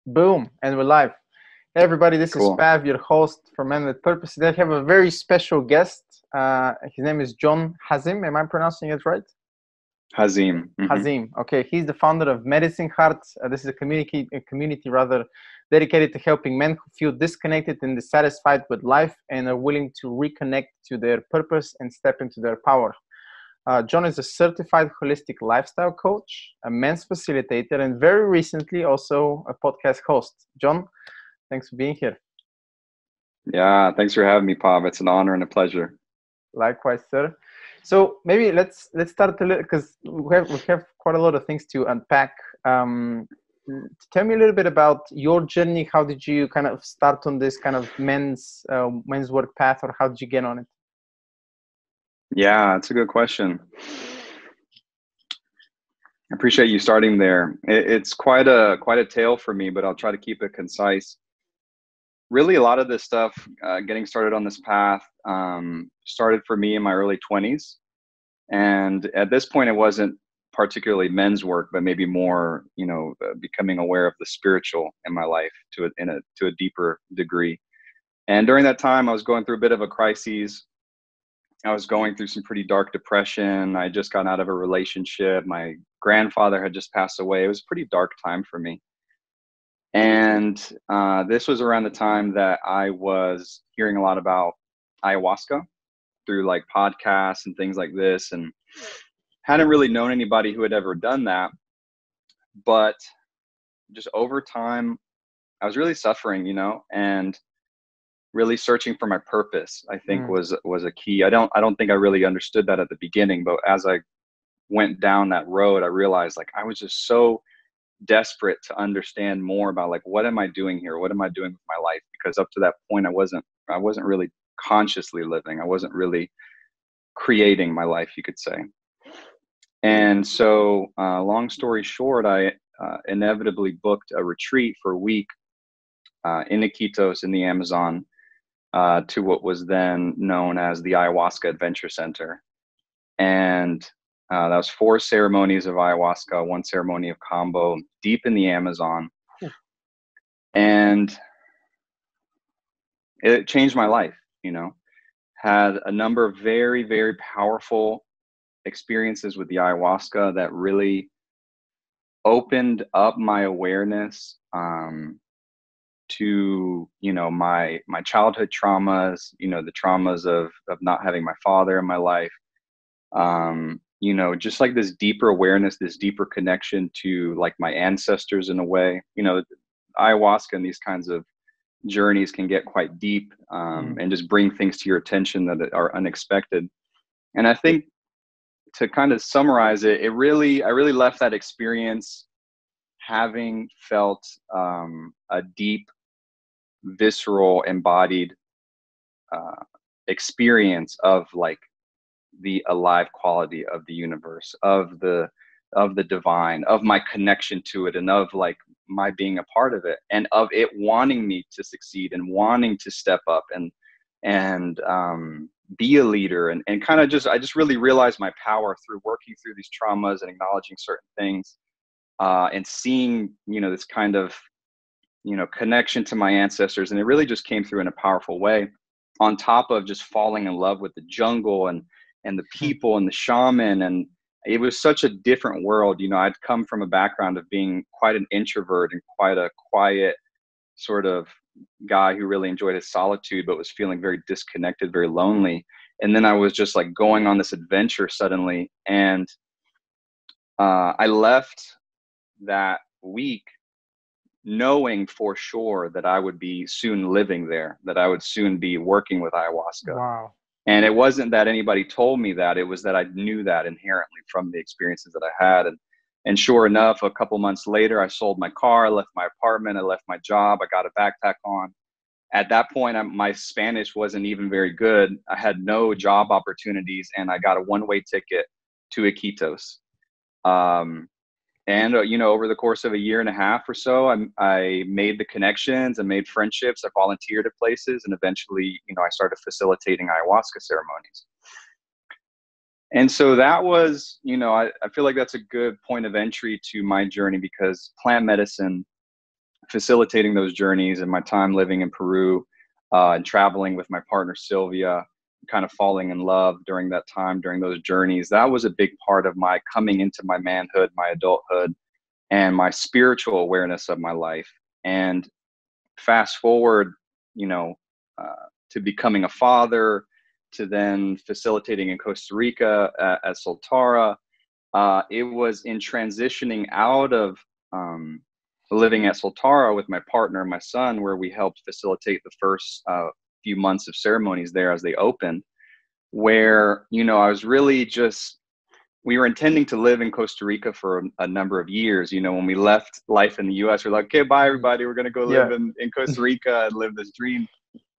Boom, and we're live. Hey everybody, this is Cool. Pav, your host for Men with Purpose. Today I have a very special guest. His name is John Hazim. Am I pronouncing it right? Hazim. Hazim. Okay, he's the founder of Medicine Heart. This is a community rather dedicated to helping men who feel disconnected and dissatisfied with life and are willing to reconnect to their purpose and step into their power. John is a certified holistic lifestyle coach, a men's facilitator, and very recently also a podcast host. John, thanks for being here. Yeah, thanks for having me, Pav. It's an honor and a pleasure. Likewise, sir. So maybe let's start a little because we have quite a lot of things to unpack. Tell me a little bit about your journey. How did you kind of start on this kind of men's work path, or how did you get on it? Yeah, it's a good question. I appreciate you starting there. It's quite a tale for me, but I'll try to keep it concise. Really, a lot of this stuff, getting started on this path, started for me in my early 20s. And at this point, it wasn't particularly men's work, but maybe more, becoming aware of the spiritual in my life to a deeper degree. And during that time, I was going through a bit of a crisis. I was going through some pretty dark depression. I just got out of a relationship. My grandfather had just passed away. It was a pretty dark time for me. And this was around the time that I was hearing a lot about ayahuasca through like podcasts and things like this, and hadn't really known anybody who had ever done that. But just over time, I was really suffering, and really searching for my purpose, I think was a key. I don't think I really understood that at the beginning, but as I went down that road, I realized like I was just so desperate to understand more about like, what am I doing here? What am I doing with my life? Because up to that point, I wasn't really consciously living. I wasn't really creating my life, you could say. And so, long story short, I inevitably booked a retreat for a week in Iquitos in the Amazon, to what was then known as the Ayahuasca Adventure Center. And that was 4 ceremonies of ayahuasca, 1 ceremony of combo, deep in the Amazon. And it changed my life, had a number of very, very powerful experiences with the ayahuasca that really opened up my awareness to my childhood traumas, the traumas of not having my father in my life, just like this deeper awareness, this deeper connection to like my ancestors in a way. Ayahuasca and these kinds of journeys can get quite deep, and just bring things to your attention that are unexpected. And I think, to kind of summarize it, I really left that experience having felt a deep, visceral, embodied experience of like the alive quality of the universe, of the divine, of my connection to it, and of like my being a part of it, and of it wanting me to succeed and wanting to step up and be a leader, and kind of I just really realized my power through working through these traumas and acknowledging certain things, and seeing this kind of connection to my ancestors. And it really just came through in a powerful way, on top of just falling in love with the jungle and the people and the shaman. And it was such a different world. I'd come from a background of being quite an introvert and quite a quiet sort of guy who really enjoyed his solitude, but was feeling very disconnected, very lonely. And then I was just like going on this adventure suddenly. And I left that week knowing for sure that I would be soon living there, that I would soon be working with ayahuasca. Wow. And it wasn't that anybody told me that, it was that I knew that inherently from the experiences that I had. And sure enough, a couple months later, I sold my car, I left my apartment, I left my job, I got a backpack on. At that point, my Spanish wasn't even very good. I had no job opportunities, and I got a one-way ticket to Iquitos. And, over the course of a year and a half or so, I made the connections, I made friendships, I volunteered at places, and eventually, I started facilitating ayahuasca ceremonies. And so that was, I feel like that's a good point of entry to my journey, because plant medicine facilitating those journeys and my time living in Peru, and traveling with my partner, Sylvia, kind of falling in love during that time, during those journeys, that was a big part of my coming into my manhood, my adulthood, and my spiritual awareness of my life. And fast forward, you know, to becoming a father, to then facilitating in Costa Rica at Soltara. It was in transitioning out of living at Soltara with my partner and my son, where we helped facilitate the first few months of ceremonies there as they opened, where, you know, I was really just, we were intending to live in Costa Rica for a number of years. You know, when we left life in the US, we're like, okay, bye everybody. We're going to go live in Costa Rica and live this dream.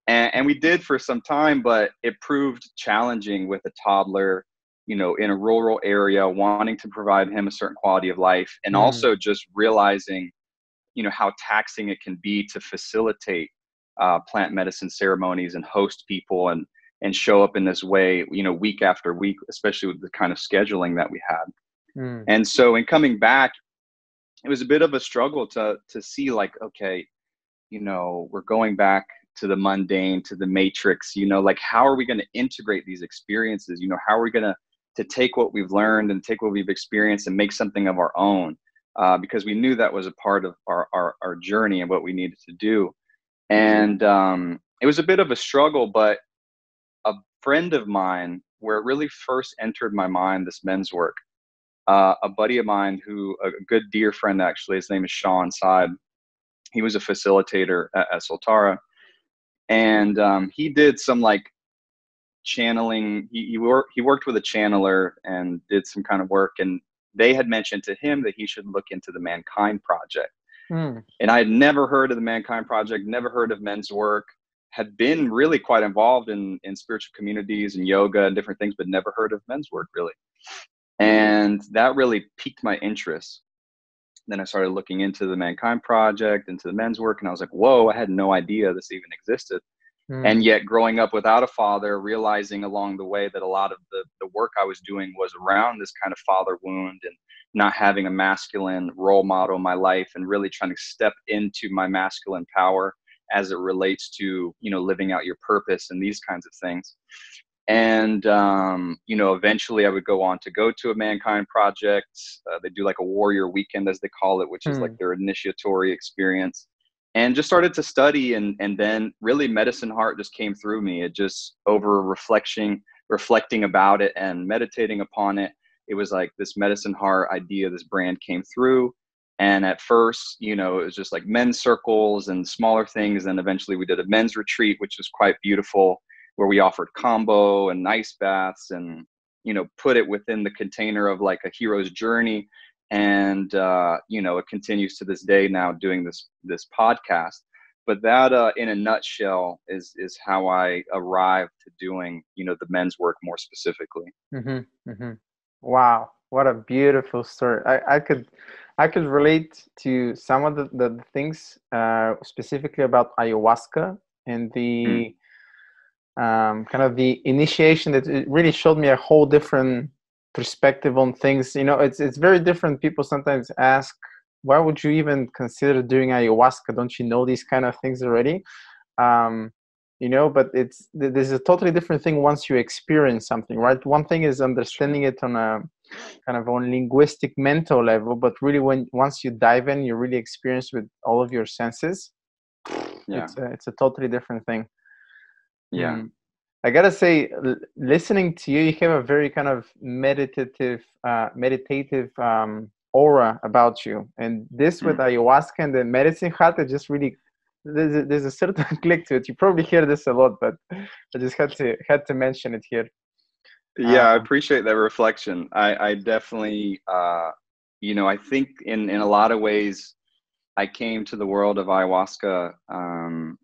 And we did for some time, but it proved challenging with a toddler, you know, in a rural area, wanting to provide him a certain quality of life. And also just realizing, you know, how taxing it can be to facilitate plant medicine ceremonies and host people and show up in this way, you know, week after week, especially with the kind of scheduling that we had. And so in coming back, it was a bit of a struggle to see, like, okay, you know, we're going back to the mundane, to the matrix, you know, like, how are we going to integrate these experiences? You know, how are we going to take what we've learned and take what we've experienced and make something of our own? Because we knew that was a part of our journey and what we needed to do. And it was a bit of a struggle, but a friend of mine, where it really first entered my mind, this men's work, a buddy of mine who, a good dear friend, actually, his name is Sean Side. He was a facilitator at Soltara. And he did some like channeling. He worked with a channeler and did some kind of work. And they had mentioned to him that he should look into the Mankind Project. And I had never heard of the Mankind Project, never heard of men's work, had been really quite involved in spiritual communities and yoga and different things, but never heard of men's work really. And that really piqued my interest. Then I started looking into the Mankind Project, into the men's work, and I was like, whoa, I had no idea this even existed. And yet, growing up without a father, realizing along the way that a lot of the work I was doing was around this kind of father wound and not having a masculine role model in my life, and really trying to step into my masculine power as it relates to, you know, living out your purpose and these kinds of things. And, you know, eventually I would go on to go to a Mankind Project. They do like a warrior weekend, as they call it, which is like their initiatory experience. And just started to study, and then really Medicine Heart just came through me. It just, over reflecting about it and meditating upon it, it was like this Medicine Heart idea, this brand came through. And at first, you know, it was just like men's circles and smaller things. And eventually we did a men's retreat, which was quite beautiful, where we offered combo and ice baths and, you know, put it within the container of like a hero's journey. And, you know, it continues to this day now doing this podcast. But that, in a nutshell, is how I arrived to doing, you know, the men's work more specifically. Wow, what a beautiful story. I could relate to some of the things, specifically about ayahuasca and the kind of the initiation, that it really showed me a whole different perspective on things. You know, it's very different. People sometimes ask, why would you even consider doing ayahuasca? Don't you know these kind of things already? You know, but there's a totally different thing once you experience something, right? One thing is understanding it on a kind of on linguistic mental level, but really once you dive in, you really experience with all of your senses. It's a totally different thing. I gotta say, listening to you, you have a very kind of meditative aura about you. And this with ayahuasca and the Medicine Heart, it just really, there's a certain click to it. You probably hear this a lot, but I just had to mention it here. I appreciate that reflection. I definitely, you know, I think in a lot of ways, I came to the world of ayahuasca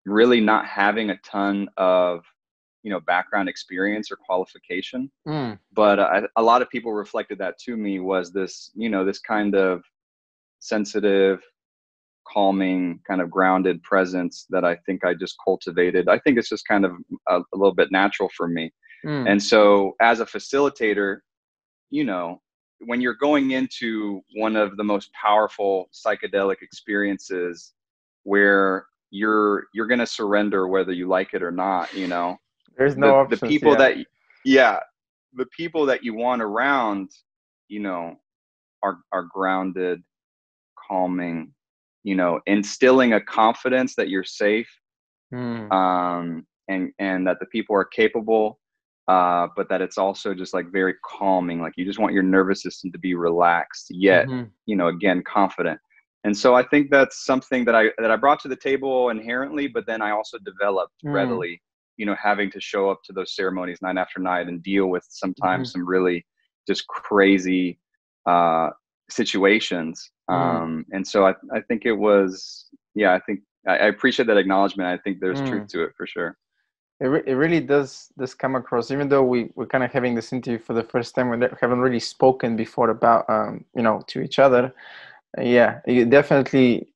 really not having a ton of, you know, background experience or qualification. But a lot of people reflected that to me, was this, you know, this kind of sensitive, calming, kind of grounded presence that I think I just cultivated. I think it's just kind of a little bit natural for me. And so as a facilitator, you know, when you're going into one of the most powerful psychedelic experiences where you're going to surrender whether you like it or not, you know, There's no the options. people Yeah. that, yeah, the people that you want around, you know, are grounded, calming, you know, instilling a confidence that you're safe, Mm. and that the people are capable, but that it's also just like very calming. Like you just want your nervous system to be relaxed, yet, Mm-hmm. you know, again, confident. And so I think that's something that I brought to the table inherently, but then I also developed Mm. readily, you know, having to show up to those ceremonies night after night and deal with sometimes Mm-hmm. some really just crazy situations. Mm. And so I think it was, yeah, I think I appreciate that acknowledgement. I think there's truth Mm. to it for sure. It really does come across, even though we're kind of having this interview for the first time. We haven't really spoken before about, you know, to each other. Yeah, you definitely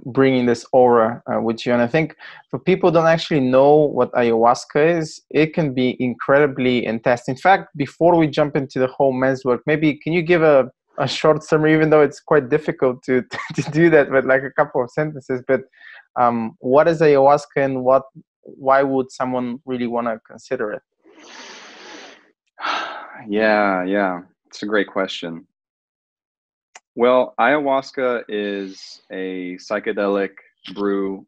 bringing this aura with you. And I think for people who don't actually know what ayahuasca is, it can be incredibly intense. In fact, before we jump into the whole men's work, maybe can you give a short summary, even though it's quite difficult to to do that, but like a couple of sentences. But what is ayahuasca, and why would someone really want to consider it? Yeah, it's a great question. Well, ayahuasca is a psychedelic brew,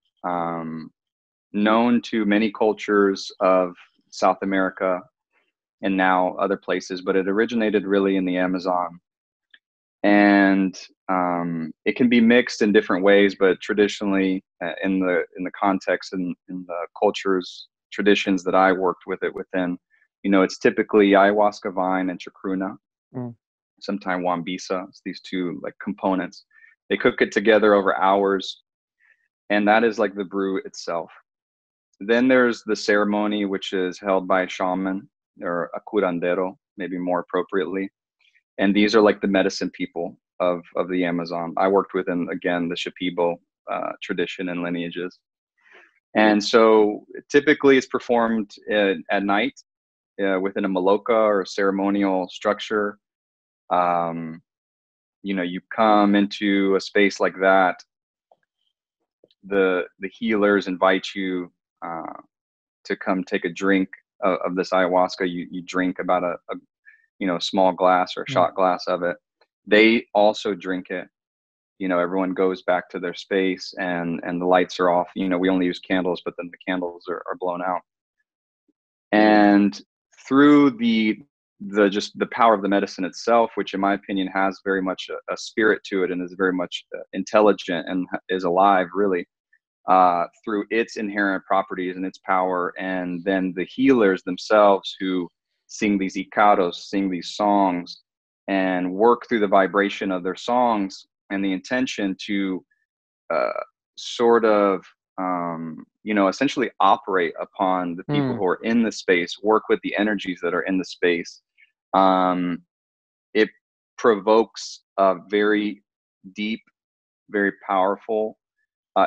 known to many cultures of South America and now other places, but it originated really in the Amazon. And it can be mixed in different ways, but traditionally, in the context and in the cultures traditions that I worked with it within, you know, it's typically ayahuasca vine and chacruna, Mm. sometimes wambisa. It's these two like components. They cook it together over hours, and that is like the brew itself. Then there's the ceremony, which is held by a shaman or a curandero, maybe more appropriately. And these are like the medicine people of the Amazon. I worked within, again, the Shipibo tradition and lineages. And so typically it's performed at night within a maloka or a ceremonial structure. Um, you know, you come into a space like that, the healers invite you to come take a drink of this ayahuasca. You drink about a you know, small glass or a Mm. shot glass of it. They also drink it. You know, everyone goes back to their space, and the lights are off. You know, we only use candles, but then the candles are blown out. And through the just the power of the medicine itself, which in my opinion has very much a spirit to it and is very much intelligent and is alive, really, through its inherent properties and its power, and then the healers themselves who sing these icaros, sing these songs, and work through the vibration of their songs and the intention to uh, sort of, you know, essentially operate upon the people Mm. who are in the space, work with the energies that are in the space. Um, it provokes a very deep, very powerful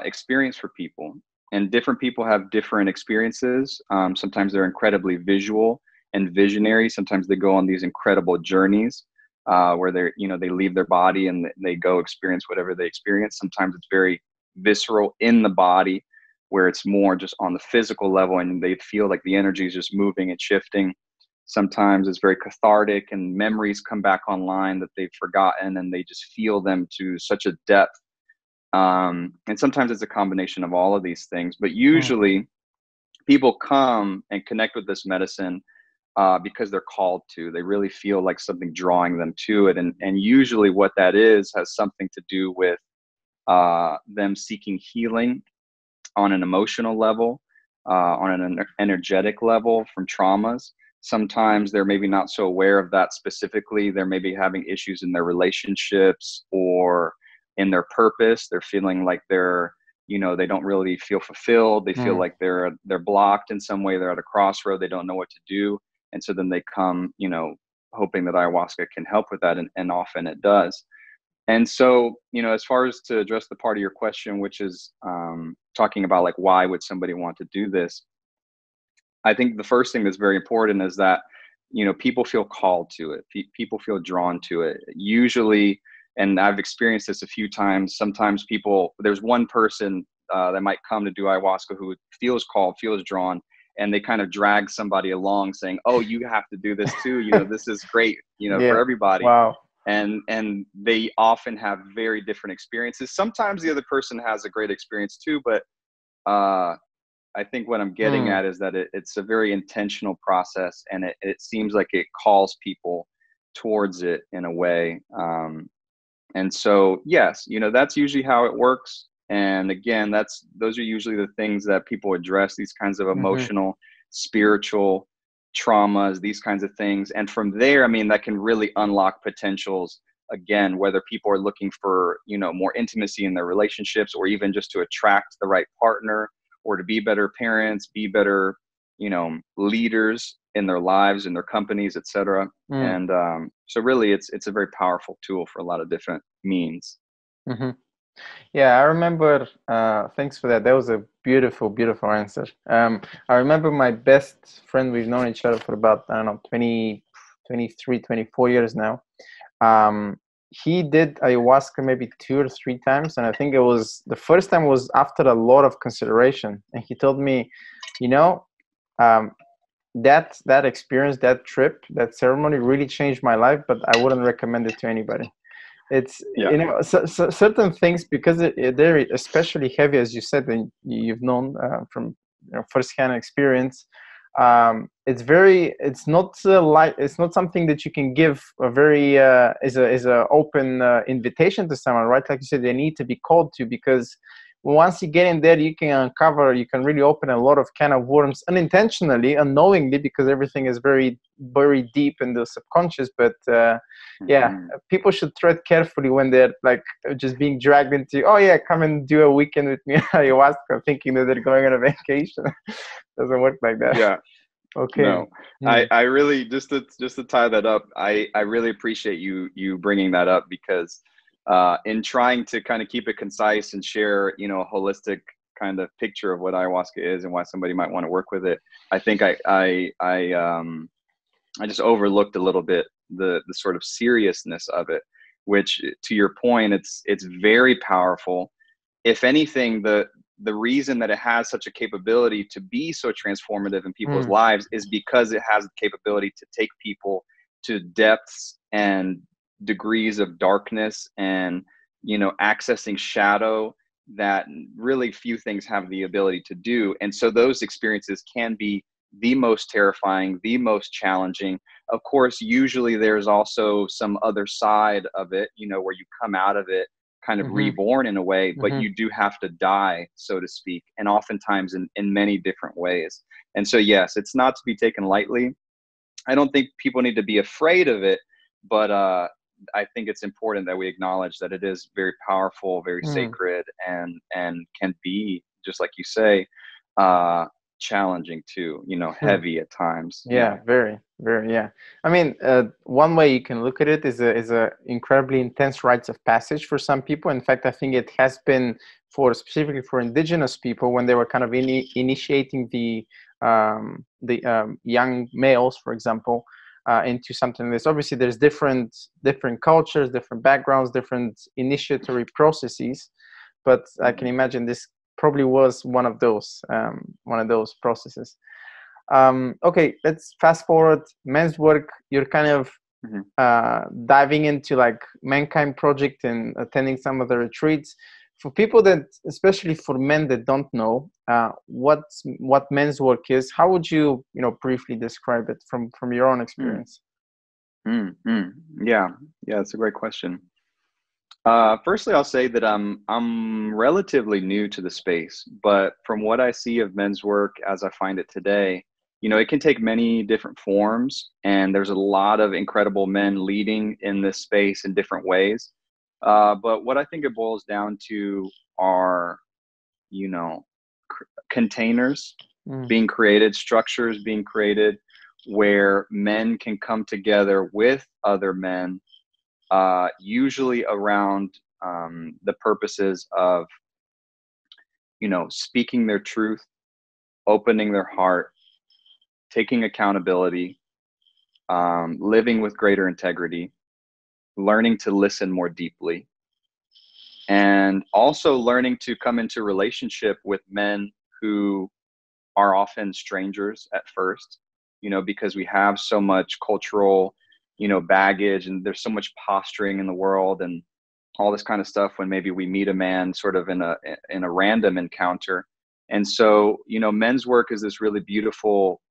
experience for people. And different people have different experiences. Sometimes they're incredibly visual and visionary. Sometimes they go on these incredible journeys where they're, you know, they leave their body and they go experience whatever they experience. Sometimes it's very visceral in the body, where it's more just on the physical level and they feel like the energy is just moving and shifting. Sometimes it's very cathartic and memories come back online that they've forgotten and they just feel them to such a depth. And sometimes it's a combination of all of these things, but Mm. usually people come and connect with this medicine because they're called to. They really feel like something drawing them to it, and usually what that is has something to do with them seeking healing on an emotional level, on an energetic level from traumas. Sometimes they're maybe not so aware of that specifically. They're maybe having issues in their relationships or in their purpose. They're feeling like they're, you know, they don't really feel fulfilled. They feel Mm. like they're blocked in some way. They're at a crossroad. They don't know what to do. And so then they come, you know, hoping that ayahuasca can help with that. And often it does. And so, you know, as far as to address the part of your question, which is talking about like, why would somebody want to do this? I think the first thing that's very important is that people feel called to it. People feel drawn to it. Usually, and I've experienced this a few times, sometimes there's one person that might come to do ayahuasca who feels called, feels drawn, and they kind of drag somebody along saying, oh, you have to do this too. This is great, for Yeah. everybody. Wow. And they often have very different experiences. Sometimes the other person has a great experience too, but I think what I'm getting at is that it's a very intentional process, and it seems like it calls people towards it in a way. And so, yes, that's usually how it works. And again, those are usually the things that people address, these kinds of emotional, spiritual traumas, these kinds of things. And from there, I mean, that can really unlock potentials, again, whether people are looking for, more intimacy in their relationships, or even just to attract the right partner, or to be better parents, be better, leaders in their lives, in their companies, etc. And so really it's a very powerful tool for a lot of different means. Yeah, I remember, thanks for that. That was a beautiful, beautiful answer. I remember my best friend, we've known each other for about, I don't know, 20, 23, 24 years now. He did ayahuasca maybe 2 or 3 times. And I think the first time was after a lot of consideration. And he told me, that experience, that trip, that ceremony really changed my life, but I wouldn't recommend it to anybody. It's certain things, because they're especially heavy, as you said, and you've known from firsthand experience. It's not it's not something that you can give a very is a open invitation to someone, right? Like you said, they need to be called to, because once you get in there, you can really open a lot of can of worms unintentionally, unknowingly, because everything is very, very deep in the subconscious. But people should tread carefully when they're like just being dragged into, oh yeah, come and do a weekend with me ayahuasca, thinking that they're going on a vacation. Doesn't work like that. Yeah. Okay. No, I really, just to tie that up, I really appreciate you bringing that up, because in trying to kind of keep it concise and share, a holistic kind of picture of what ayahuasca is and why somebody might want to work with it, I think I just overlooked a little bit the sort of seriousness of it, which, to your point, it's very powerful. If anything, the reason that it has such a capability to be so transformative in people's lives is because it has the capability to take people to depths and degrees of darkness and, accessing shadow that really few things have the ability to do. And so those experiences can be the most terrifying, the most challenging. Of course, usually there's also some other side of it, where you come out of it kind of reborn in a way, but you do have to die, so to speak, and oftentimes in many different ways. And so, yes, it's not to be taken lightly. I don't think people need to be afraid of it, but I think it's important that we acknowledge that it is very powerful, very sacred, and can be, just like you say, challenging too, heavy at times. Yeah, very, very. Yeah, I mean, one way you can look at it is a incredibly intense rites of passage for some people. In fact, I think it has been specifically for indigenous people, when they were kind of initiating the young males, for example, into something like this. Obviously, there's different cultures, different backgrounds, different initiatory processes, but I can imagine this probably was one of those processes. Okay, let's fast forward. Men's work, you're kind of diving into like Mankind Project and attending some of the retreats. For people that, especially for men that don't know what men's work is, how would you briefly describe it from your own experience? Yeah, it's a great question. Firstly, I'll say that I'm relatively new to the space, but from what I see of men's work as I find it today, it can take many different forms, and there's a lot of incredible men leading in this space in different ways. But what I think it boils down to are, containers being created, structures being created, where men can come together with other men, usually around the purposes of, speaking their truth, opening their heart, taking accountability, living with greater integrity, learning to listen more deeply, and also learning to come into relationship with men who are often strangers at first, because we have so much cultural, baggage, and there's so much posturing in the world and all this kind of stuff when maybe we meet a man sort of in a random encounter. And so, men's work is this really beautiful,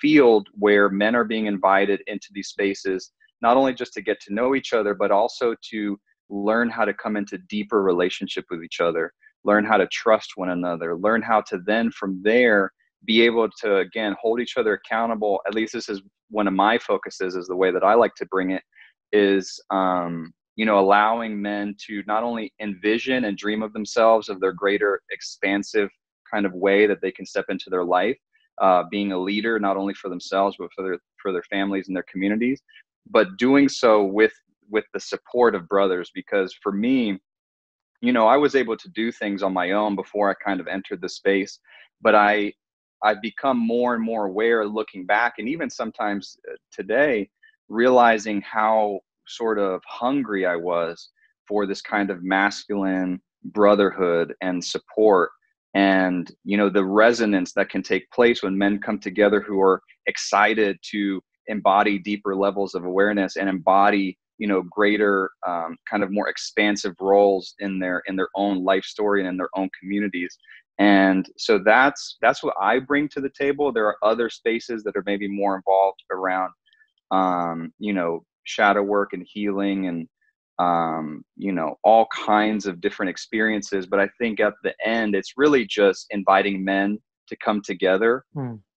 field where men are being invited into these spaces, not only just to get to know each other, but also to learn how to come into deeper relationship with each other, learn how to trust one another, learn how to then from there be able to, again, hold each other accountable. At least this is one of my focuses, is the way that I like to bring it, is, allowing men to not only envision and dream of themselves, of their greater expansive kind of way that they can step into their life, being a leader, not only for themselves, but for their families and their communities, but doing so with the support of brothers. Because for me, I was able to do things on my own before I kind of entered the space, but I've become more and more aware looking back, and even sometimes today, realizing how sort of hungry I was for this kind of masculine brotherhood and support, and the resonance that can take place when men come together who are excited to embody deeper levels of awareness and embody greater kind of more expansive roles in their own life story and in their own communities. And so that's what I bring to the table. There are other spaces that are maybe more involved around shadow work and healing and all kinds of different experiences. But I think at the end, it's really just inviting men to come together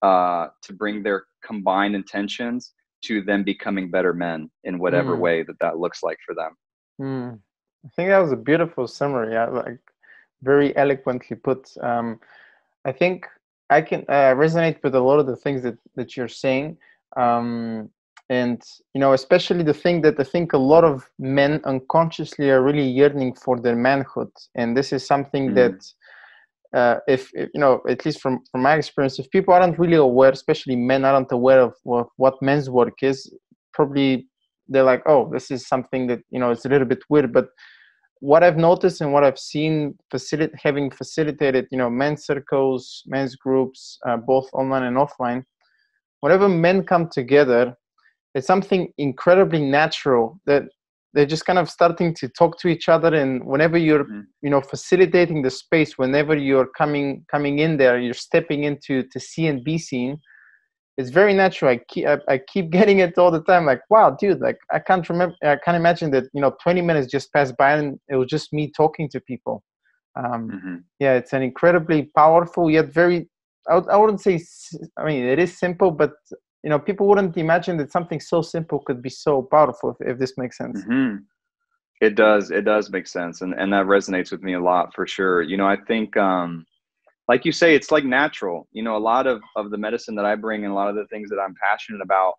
to bring their combined intentions to them becoming better men in whatever way that looks like for them. I think that was a beautiful summary. Like very eloquently put. I think I can resonate with a lot of the things that you're saying. And, especially the thing that I think a lot of men unconsciously are really yearning for their manhood. And this is something that, if at least from my experience, if people aren't really aware, especially men aren't aware of what men's work is, probably they're like, oh, this is something that, it's a little bit weird. But what I've noticed and what I've seen having facilitated, men's circles, men's groups, both online and offline, whenever men come together, it's something incredibly natural that they're just kind of starting to talk to each other. And whenever you're, facilitating the space, whenever you're coming in there, you're stepping into to see and be seen. It's very natural. I keep getting it all the time. Like, wow, dude, like I can't imagine that, 20 minutes just passed by and it was just me talking to people. Yeah, it's an incredibly powerful yet very, I wouldn't say, it is simple, but people wouldn't imagine that something so simple could be so powerful, if this makes sense. It does make sense. And that resonates with me a lot for sure. I think, like you say, it's like natural, a lot of the medicine that I bring and a lot of the things that I'm passionate about,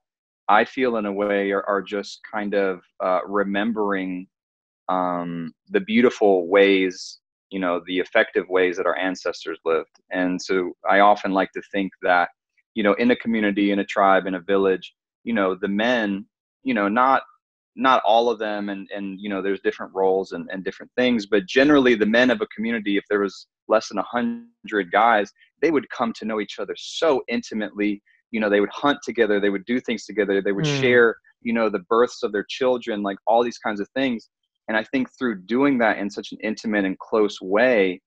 I feel in a way are just kind of remembering the beautiful ways, the effective ways that our ancestors lived. And so I often like to think that, in a community, in a tribe, in a village, the men, not all of them, and there's different roles and different things, but generally the men of a community, if there was less than 100 guys, they would come to know each other so intimately. They would hunt together, they would do things together, they would share, the births of their children, like all these kinds of things. And I think through doing that in such an intimate and close way,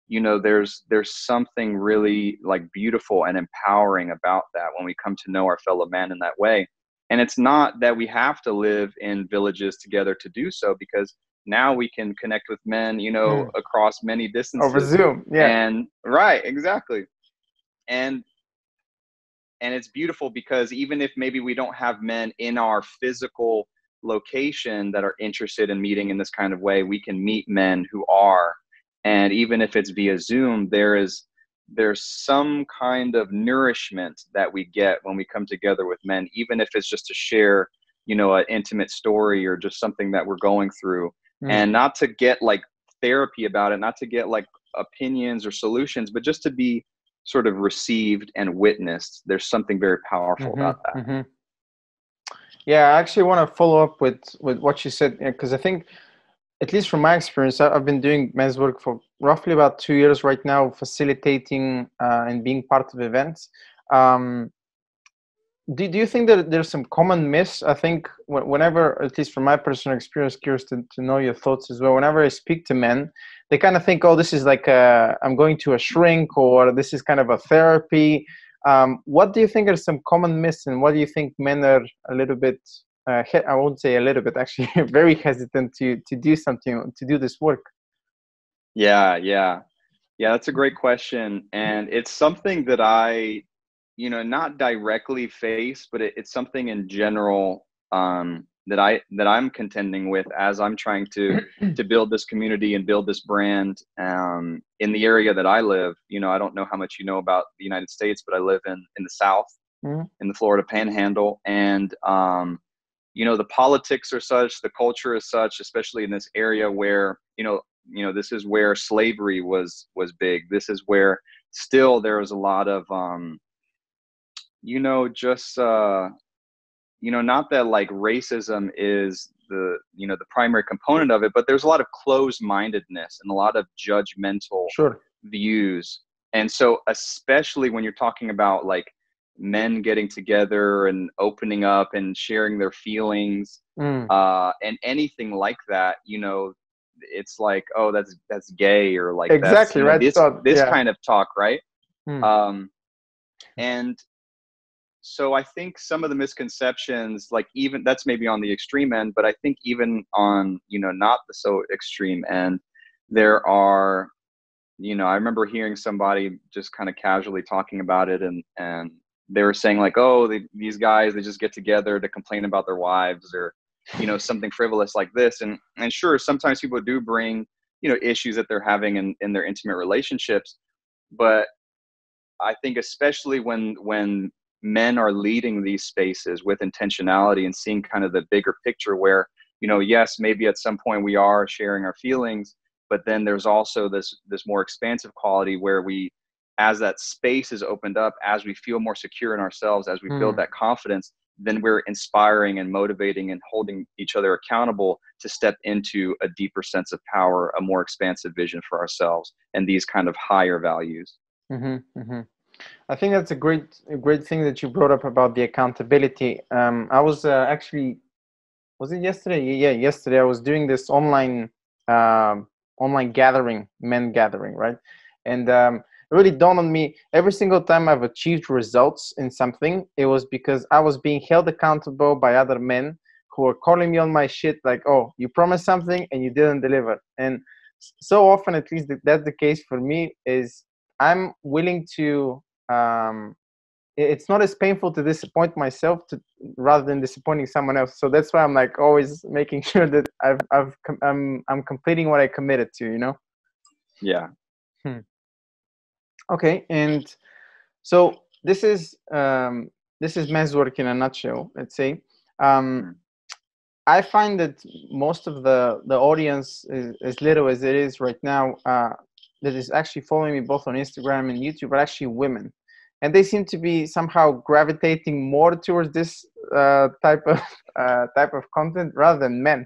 there's something really like beautiful and empowering about that when we come to know our fellow man in that way. And it's not that we have to live in villages together to do so, because now we can connect with men, across many distances. Over Zoom, yeah. And right, exactly. And it's beautiful because even if maybe we don't have men in our physical location that are interested in meeting in this kind of way, we can meet men who are. And even if it's via Zoom, there's some kind of nourishment that we get when we come together with men, even if it's just to share, an intimate story or just something that we're going through, and not to get like therapy about it, not to get like opinions or solutions, but just to be sort of received and witnessed, there's something very powerful about that. Mm-hmm. Yeah, I actually want to follow up with what you said, because I think, at least from my experience, I've been doing men's work for roughly about 2 years right now, facilitating and being part of events. Do you think that there's some common myths? I think whenever, at least from my personal experience, curious to know your thoughts as well, whenever I speak to men, they kind of think, oh, this is like I'm going to a shrink, or this is kind of a therapy. What do you think are some common myths, and what do you think men are a little bit, I won't say a little bit, actually, very hesitant to do something, to do this work? Yeah, that's a great question. And it's something that I, not directly face, but it's something in general that I'm contending with as I'm trying to build this community and build this brand in the area that I live. I don't know how much you know about the United States, but I live in the South, in the Florida Panhandle, and the politics are such, the culture is such, especially in this area where this is where slavery was big. This is where still there is a lot of not that like racism is the primary component of it, but there's a lot of closed-mindedness and a lot of judgmental views. And so especially when you're talking about like men getting together and opening up and sharing their feelings and anything like that, it's like, oh, that's gay, or like exactly, that's right? this kind of talk, right? And so I think some of the misconceptions, like, even that's maybe on the extreme end, but I think even on, not the so extreme end, there are, I remember hearing somebody just kind of casually talking about it, and they were saying like, oh, these guys, they just get together to complain about their wives, or, something frivolous like this. And sure, sometimes people do bring, issues that they're having in their intimate relationships. But I think especially when men are leading these spaces with intentionality and seeing kind of the bigger picture where, yes, maybe at some point we are sharing our feelings, but then there's also this more expansive quality where we, as that space is opened up, as we feel more secure in ourselves, as we build that confidence, then we're inspiring and motivating and holding each other accountable to step into a deeper sense of power, a more expansive vision for ourselves, and these kind of higher values. I think that's a great thing that you brought up about the accountability. I was actually, was it yesterday? Yeah, yesterday I was doing this online gathering, men gathering, right? And it really dawned on me, every single time I've achieved results in something, it was because I was being held accountable by other men who were calling me on my shit, like, oh, you promised something and you didn't deliver. And so often, at least that's the case for me, is I'm willing to, it's not as painful to disappoint myself rather than disappointing someone else. So that's why I'm like always making sure that I'm completing what I committed to, Yeah. Okay. And so this is men's work in a nutshell, let's say. I find that most of the audience, as little as it is right now, that is actually following me both on Instagram and YouTube, are actually women. And they seem to be somehow gravitating more towards this type of content rather than men.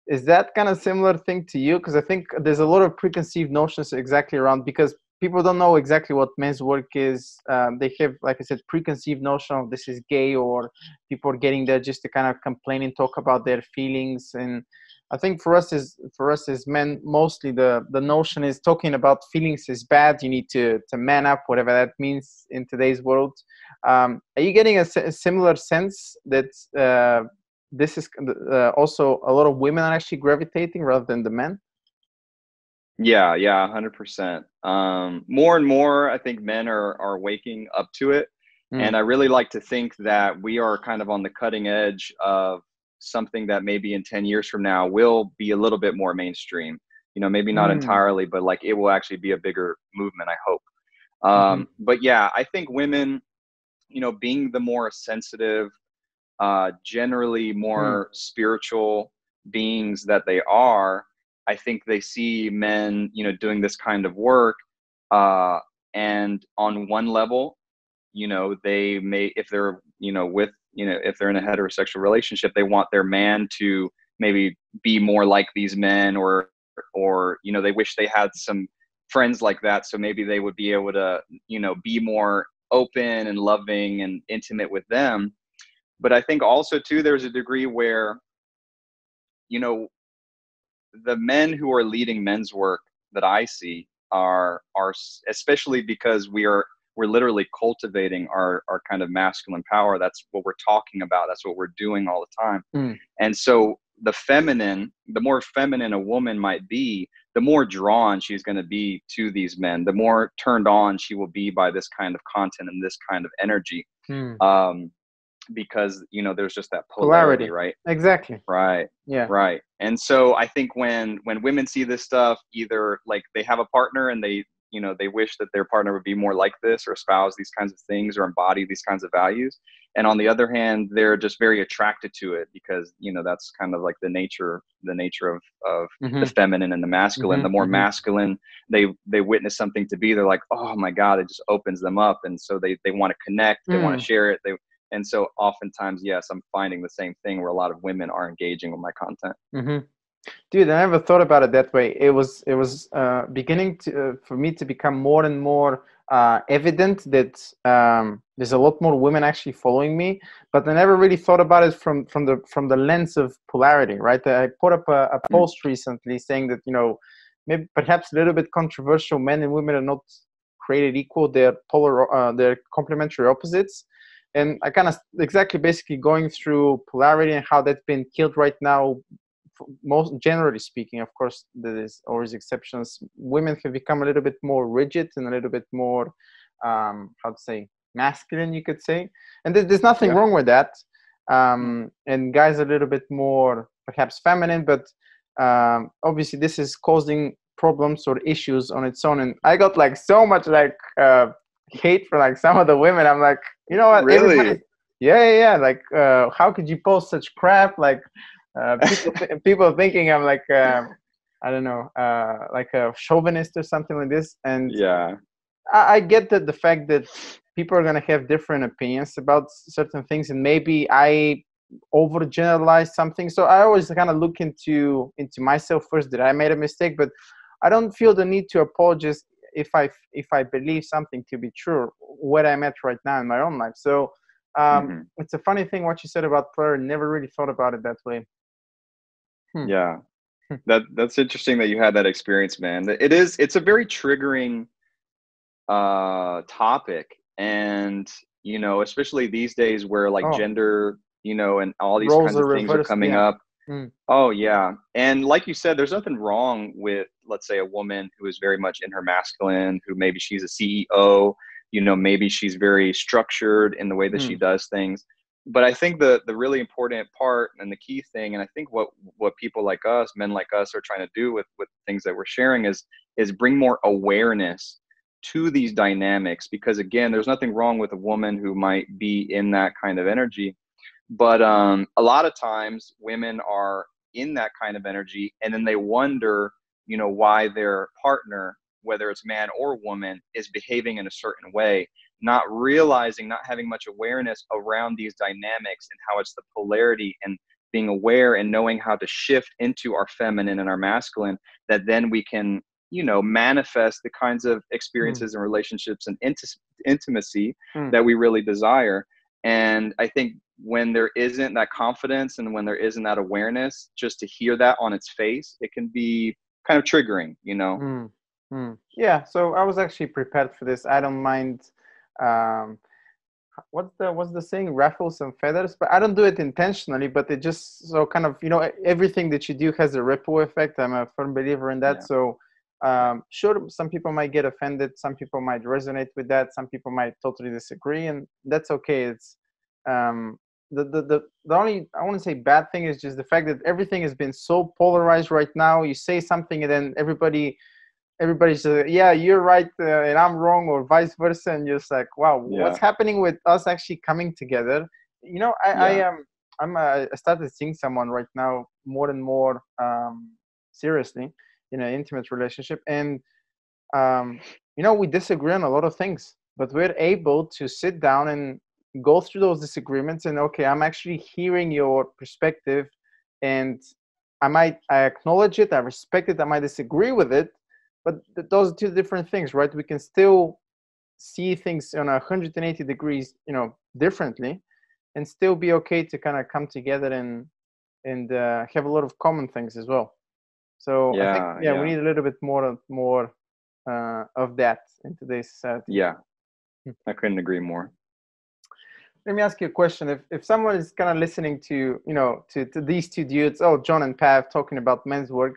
Is that kind of similar thing to you? Because I think there's a lot of preconceived notions exactly around, because people don't know exactly what men's work is. They have, like I said, preconceived notion of this is gay, or people are getting there just to kind of complain and talk about their feelings. And I think for us as men, mostly the notion is talking about feelings is bad. You need to man up, whatever that means in today's world. Are you getting a similar sense that this is also a lot of women are actually gravitating rather than the men? Yeah, 100%. More and more, I think men are waking up to it. And I really like to think that we are kind of on the cutting edge of something that maybe in 10 years from now will be a little bit more mainstream. Maybe not entirely, but like it will actually be a bigger movement, I hope. But yeah, I think women, being the more sensitive, generally more spiritual beings that they are, I think they see men, doing this kind of work, And on one level, they may, if they're, with, if they're in a heterosexual relationship, they want their man to maybe be more like these men, or they wish they had some friends like that, so maybe they would be able to be more open and loving and intimate with them. But I think also too, there's a degree where the men who are leading men's work that I see are especially because we're literally cultivating our kind of masculine power. That's what we're talking about. That's what we're doing all the time. And so the more feminine a woman might be, the more drawn she's going to be to these men, the more turned on she will be by this kind of content and this kind of energy. Because there's just that polarity, right? Exactly. Right. Yeah. Right. And so I think when women see this stuff, either like they have a partner and they wish that their partner would be more like this, or espouse these kinds of things, or embody these kinds of values. And on the other hand, they're just very attracted to it because, that's kind of like the nature of the feminine and the masculine. The more masculine they witness something to be, they're like, oh my God, it just opens them up. And so they want to connect, they want to share it. And so oftentimes, yes, I'm finding the same thing where a lot of women are engaging with my content. Dude, I never thought about it that way. It was beginning for me to become more and more evident that there's a lot more women actually following me, but I never really thought about it from the lens of polarity, right? I put up a post recently saying that maybe perhaps a little bit controversial, men and women are not created equal; they're they're complementary opposites. And I kind of basically going through polarity and how that's been killed right now. Most generally speaking, of course, there is always exceptions. Women have become a little bit more rigid and a little bit more, masculine, you could say. And there's nothing wrong with that. And guys are a little bit more, perhaps, feminine, but obviously this is causing problems or issues on its own. And I got so much hate for some of the women. I'm like, you know what? Really? Yeah. How could you post such crap? People thinking I'm I don't know, like a chauvinist or something like this. And I get that the fact that people are going to have different opinions about certain things, and maybe I overgeneralize something. So I always kind of look into myself first, that I made a mistake, but I don't feel the need to apologize if I believe something to be true, what I'm at right now in my own life. So it's a funny thing what you said about prayer. Never really thought about it that way. Yeah, that's interesting that you had that experience, man. It's a very triggering topic, and especially these days where gender, and all these kinds of things are coming up. Oh yeah. And like you said, there's nothing wrong with, let's say, a woman who is very much in her masculine, who maybe she's a CEO, maybe she's very structured in the way that she does things. But I think the really important part and the key thing, and I think what people like us, men like us, are trying to do with things that we're sharing is bring more awareness to these dynamics. Because again, there's nothing wrong with a woman who might be in that kind of energy. But a lot of times women are in that kind of energy, and then they wonder, why their partner, whether it's man or woman, is behaving in a certain way, not realizing, not having much awareness around these dynamics and how it's the polarity, and being aware and knowing how to shift into our feminine and our masculine, that then we can, manifest the kinds of experiences and relationships and intimacy that we really desire. And I think when there isn't that confidence and when there isn't that awareness, just to hear that on its face, it can be kind of triggering, Yeah. So I was actually prepared for this. I don't mind. What's the saying? Raffles and feathers. But I don't do it intentionally. But it just so kind of everything that you do has a ripple effect. I'm a firm believer in that. So sure, some people might get offended. Some people might resonate with that. Some people might totally disagree, and that's okay. It's the only, I want to say, bad thing is just the fact that everything has been so polarized right now. You say something and then everybody's yeah, you're right, and I'm wrong, or vice versa, and you're just like, wow, what's happening with us actually coming together? I started seeing someone right now more and more seriously in an intimate relationship, and we disagree on a lot of things, but we're able to sit down and go through those disagreements and, okay, I'm actually hearing your perspective, and I acknowledge it, I respect it, I might disagree with it, but those are two different things, right? We can still see things on 180 degrees, differently, and still be okay to kind of come together and have a lot of common things as well. So I think, Yeah, yeah, we yeah, need a little bit more of that in today's society. yeah. I couldn't agree more. Let me ask you a question. If someone is kind of listening to, to these two dudes, oh, John and Pav, talking about men's work,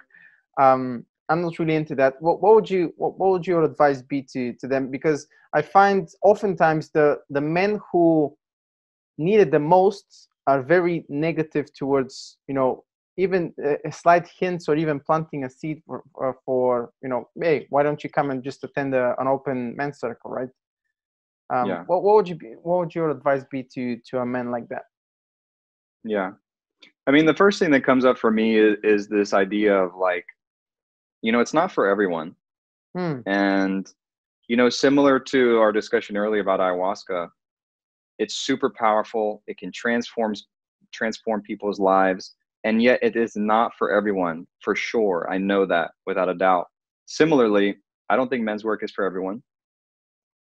I'm not really into that. What would your advice be to them? Because I find oftentimes the men who need it the most are very negative towards, even a slight hints or even planting a seed for hey, why don't you come and just attend an open men's circle, right? Yeah, What would your advice be to a man like that? yeah. I mean, the first thing that comes up for me is this idea of like, it's not for everyone. Hmm. And, similar to our discussion earlier about ayahuasca, it's super powerful. It can transform people's lives. And yet it is not for everyone, for sure. I know that without a doubt. Similarly, I don't think men's work is for everyone.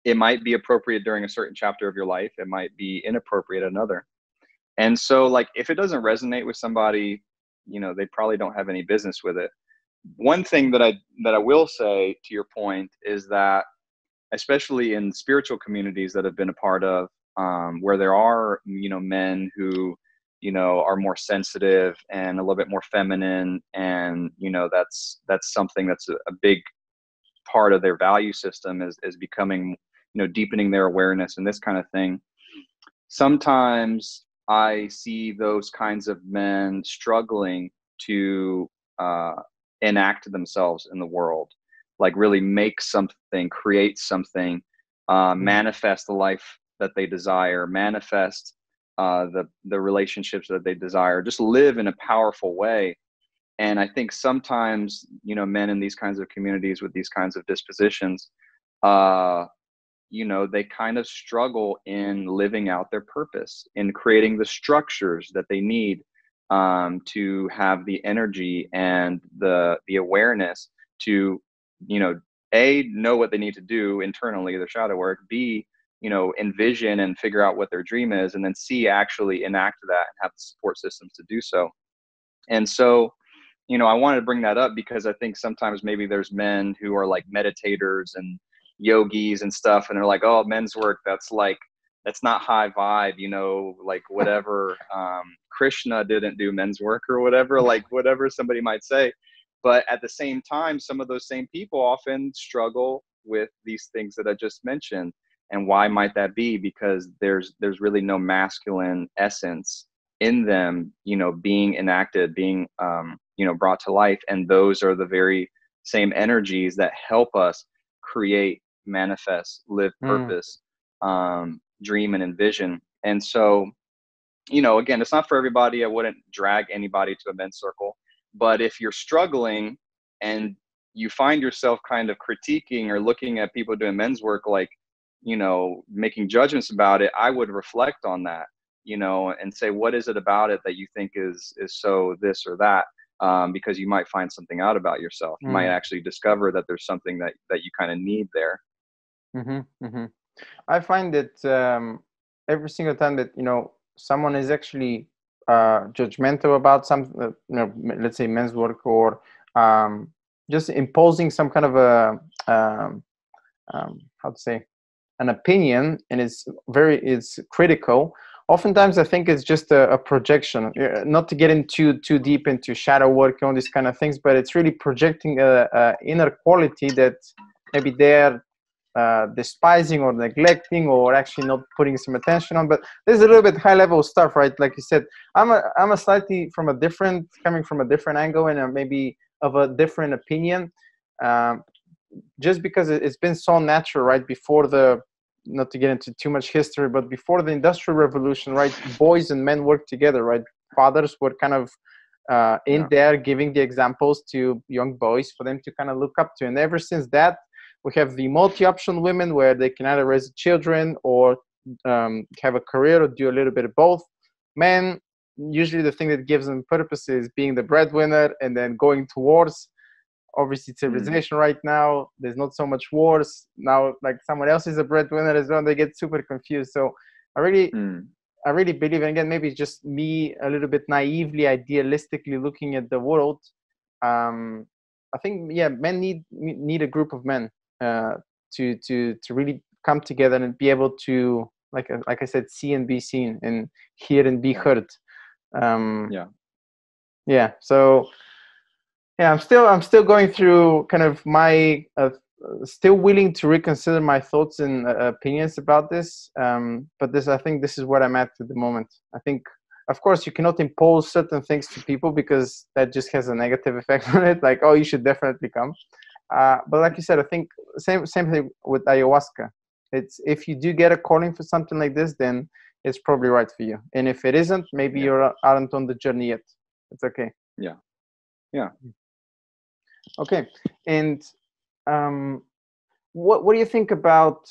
It might be appropriate during a certain chapter of your life. It might be inappropriate another. And so like, if it doesn't resonate with somebody, they probably don't have any business with it. One thing that I will say to your point is that, especially in spiritual communities that I've been a part of, where there are, men who, are more sensitive and a little bit more feminine. And, that's something that's a big part of their value system is becoming, deepening their awareness and this kind of thing. Sometimes I see those kinds of men struggling to enact themselves in the world, like really make something, create something, manifest the life that they desire, manifest the relationships that they desire, just live in a powerful way. And I think sometimes, men in these kinds of communities with these kinds of dispositions, they kind of struggle in living out their purpose, in creating the structures that they need to have the energy and the awareness to, A, know what they need to do internally, their shadow work, B, envision and figure out what their dream is, and then C, actually enact that and have the support systems to do so. And so, I wanted to bring that up because I think sometimes maybe there's men who are like meditators and yogis and stuff, and they're like, oh, men's work, that's not high vibe, like whatever. Krishna didn't do men's work or whatever, like whatever somebody might say. But at the same time, some of those same people often struggle with these things that I just mentioned. And why might that be? Because there's really no masculine essence in them, being enacted, being, brought to life. And those are the very same energies that help us create, manifest, live purpose, dream, and envision. And so, again, it's not for everybody. I wouldn't drag anybody to a men's circle. But if you're struggling and you find yourself kind of critiquing or looking at people doing men's work, like, making judgments about it, I would reflect on that, and say, what is it about it that you think is so this or that? Because you might find something out about yourself. You might actually discover that there's something that you kind of need there. I find that every single time that someone is actually judgmental about something, let's say men's work, or just imposing some kind of a how to say, an opinion, and it's critical. Oftentimes I think it's just a projection, not to get into too deep into shadow work and all these kind of things, but it's really projecting a inner quality that maybe they're despising or neglecting or actually not putting some attention on. But there's a little bit high level stuff, right? Like you said, I'm a slightly coming from a different angle and maybe of a different opinion, just because it's been so natural, right? Before not to get into too much history, but before the Industrial Revolution, right, boys and men worked together, right? Fathers were kind of in there giving the examples to young boys for them to kind of look up to. And ever since that, We have the multi-option women where they can either raise children or have a career or do a little bit of both. Men, usually the thing that gives them purpose is being the breadwinner and then going to wars. Obviously, civilization right now, there's not so much wars. Now, like someone else is a breadwinner as well, and they get super confused. So I really believe, and again, maybe it's just me a little bit naively, idealistically looking at the world. I think, yeah, men need a group of men to really come together and be able to, like I said, see and be seen, and hear and be heard. Yeah. So yeah, I'm still going through kind of my still willing to reconsider my thoughts and opinions about this. But I think this is what I'm at the moment. I think, of course, you cannot impose certain things to people because that just has a negative effect on it. Like, oh, you should definitely come. But like you said, I think same thing with ayahuasca. It's, if you do get a calling for something like this, then it's probably right for you. And if it isn't, maybe you aren't on the journey yet. It's okay. Yeah. Okay. And what do you think about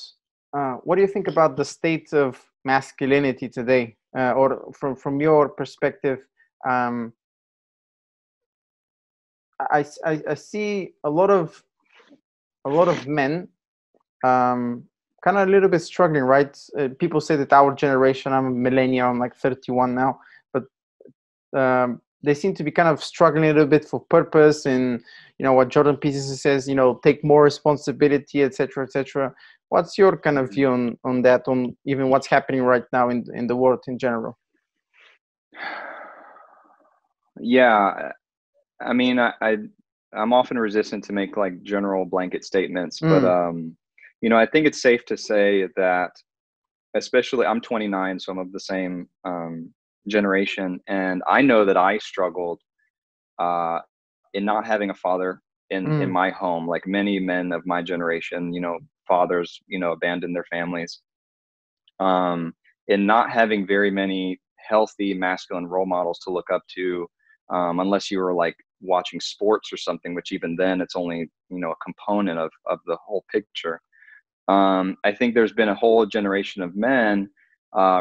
the state of masculinity today, or from your perspective? I see a lot of men kind of a little bit struggling, right? People say that our generation, I'm a millennial, I'm like 31 now, but they seem to be kind of struggling a little bit for purpose, and what Jordan Peterson says, take more responsibility, etc., etc. What's your kind of view on that, on even what's happening right now in the world in general? Yeah, I mean, I'm often resistant to make like general blanket statements, but I think it's safe to say that, especially I'm 29, so I'm of the same generation, and I know that I struggled in not having a father in my home, like many men of my generation. Fathers abandoned their families, in not having very many healthy masculine role models to look up to, unless you were like watching sports or something, which even then it's only a component of the whole picture. I think there's been a whole generation of men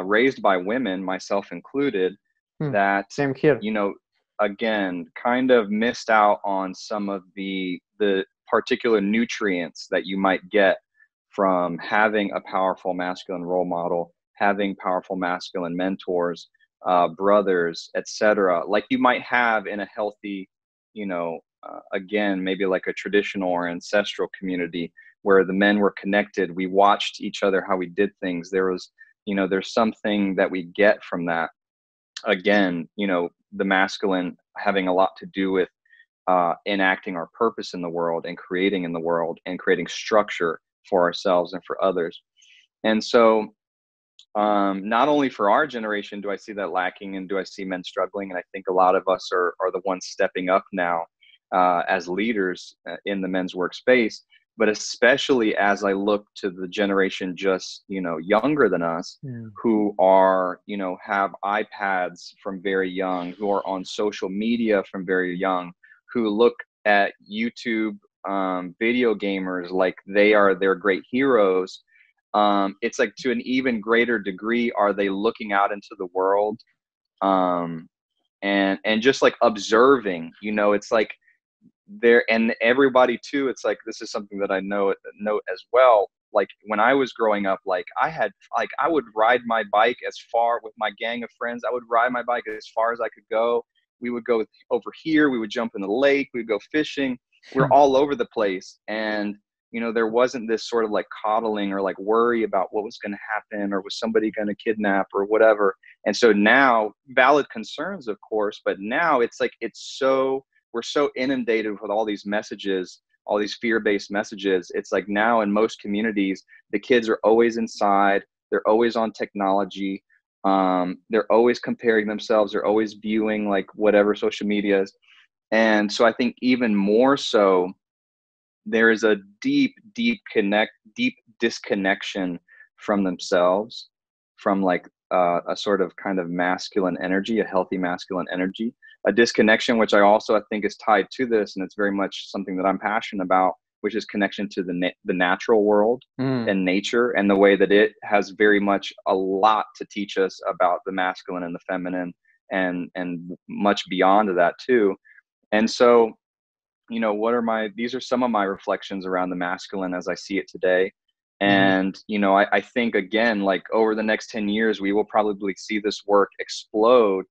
raised by women, myself included, that same here. Again, kind of missed out on some of the particular nutrients that you might get from having a powerful masculine role model, having powerful masculine mentors, brothers, etc., like you might have in a healthy, again, maybe like a traditional or ancestral community where the men were connected. We watched each other, how we did things. There was, there's something that we get from that. Again, the masculine having a lot to do with enacting our purpose in the world and creating in the world and creating structure for ourselves and for others. And so not only for our generation do I see that lacking, and do I see men struggling, and I think a lot of us are the ones stepping up now as leaders in the men's workspace, but especially as I look to the generation just younger than us, who are have iPads from very young, who are on social media from very young, who look at YouTube video gamers like they are their great heroes. It's like, to an even greater degree, are they looking out into the world and just like observing, it's like there, and everybody too, it's like, this is something that I note as well. Like when I was growing up, like I would ride my bike as far with my gang of friends. I would ride my bike as far as I could go. We would go over here. We would jump in the lake. We'd go fishing. We're all over the place. And there wasn't this sort of like coddling or like worry about what was going to happen, or was somebody going to kidnap or whatever. And so now, valid concerns, of course, but now it's like, we're so inundated with all these messages, all these fear-based messages. It's like now in most communities, the kids are always inside. They're always on technology. They're always comparing themselves. They're always viewing like whatever social media is. And so I think even more so, there is a deep disconnection from themselves, from like a sort of kind of masculine energy, a healthy masculine energy, a disconnection, which I think is tied to this. And it's very much something that I'm passionate about, which is connection to the natural world Mm. and nature, and the way that it has very much a lot to teach us about the masculine and the feminine, and much beyond that too. And so, these are some of my reflections around the masculine as I see it today. Mm-hmm. And, I think, again, like over the next 10 years, we will probably see this work explode.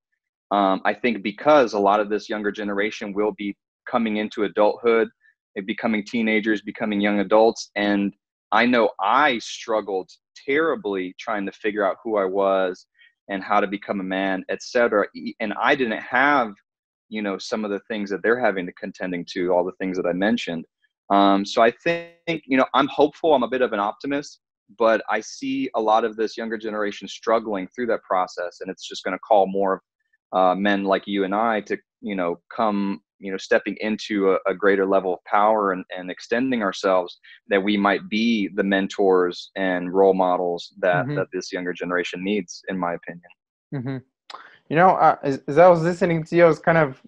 I think because a lot of this younger generation will be coming into adulthood, becoming teenagers, becoming young adults. And I know I struggled terribly trying to figure out who I was and how to become a man, etc. And I didn't have, some of the things that they're having to contending to, all the things that I mentioned. So I think, I'm hopeful. I'm a bit of an optimist, but I see a lot of this younger generation struggling through that process. And it's just going to call more men like you and I to, come, stepping into a greater level of power, and extending ourselves, that we might be the mentors and role models that Mm-hmm. this younger generation needs, in my opinion. Mm-hmm. As I was listening to you, I was kind of,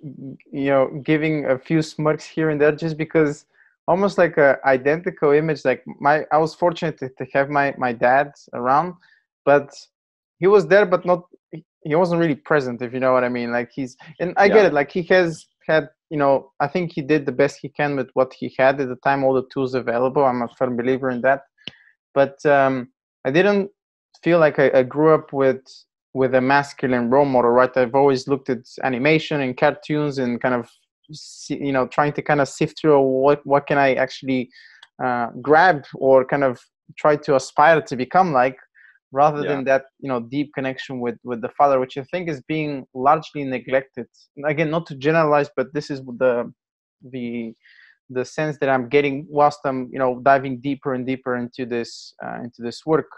giving a few smirks here and there, just because almost like a identical image. Like I was fortunate to have my dad around, but he was there, but not, he wasn't really present, if you know what I mean. Like and I get Yeah. it. Like he has had, I think he did the best he can with what he had at the time, all the tools available. I'm a firm believer in that. But I didn't feel like I grew up with a masculine role model, right? I've always looked at animation and cartoons and kind of trying to kind of sift through what can I actually grab, or kind of try to aspire to become like, rather Yeah. than that deep connection with the father, which I think is being largely neglected. Again, not to generalize, but this is the the sense that I'm getting whilst I'm diving deeper and deeper into this work.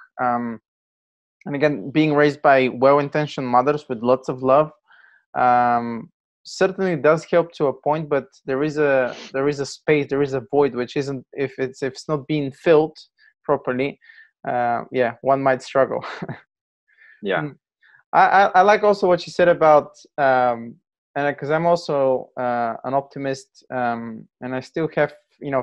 And again, being raised by well-intentioned mothers with lots of love certainly does help to a point, but there is a space, there is a void, which isn't, if it's not being filled properly, one might struggle. Yeah. I like also what you said about and because I'm also an optimist, and I still have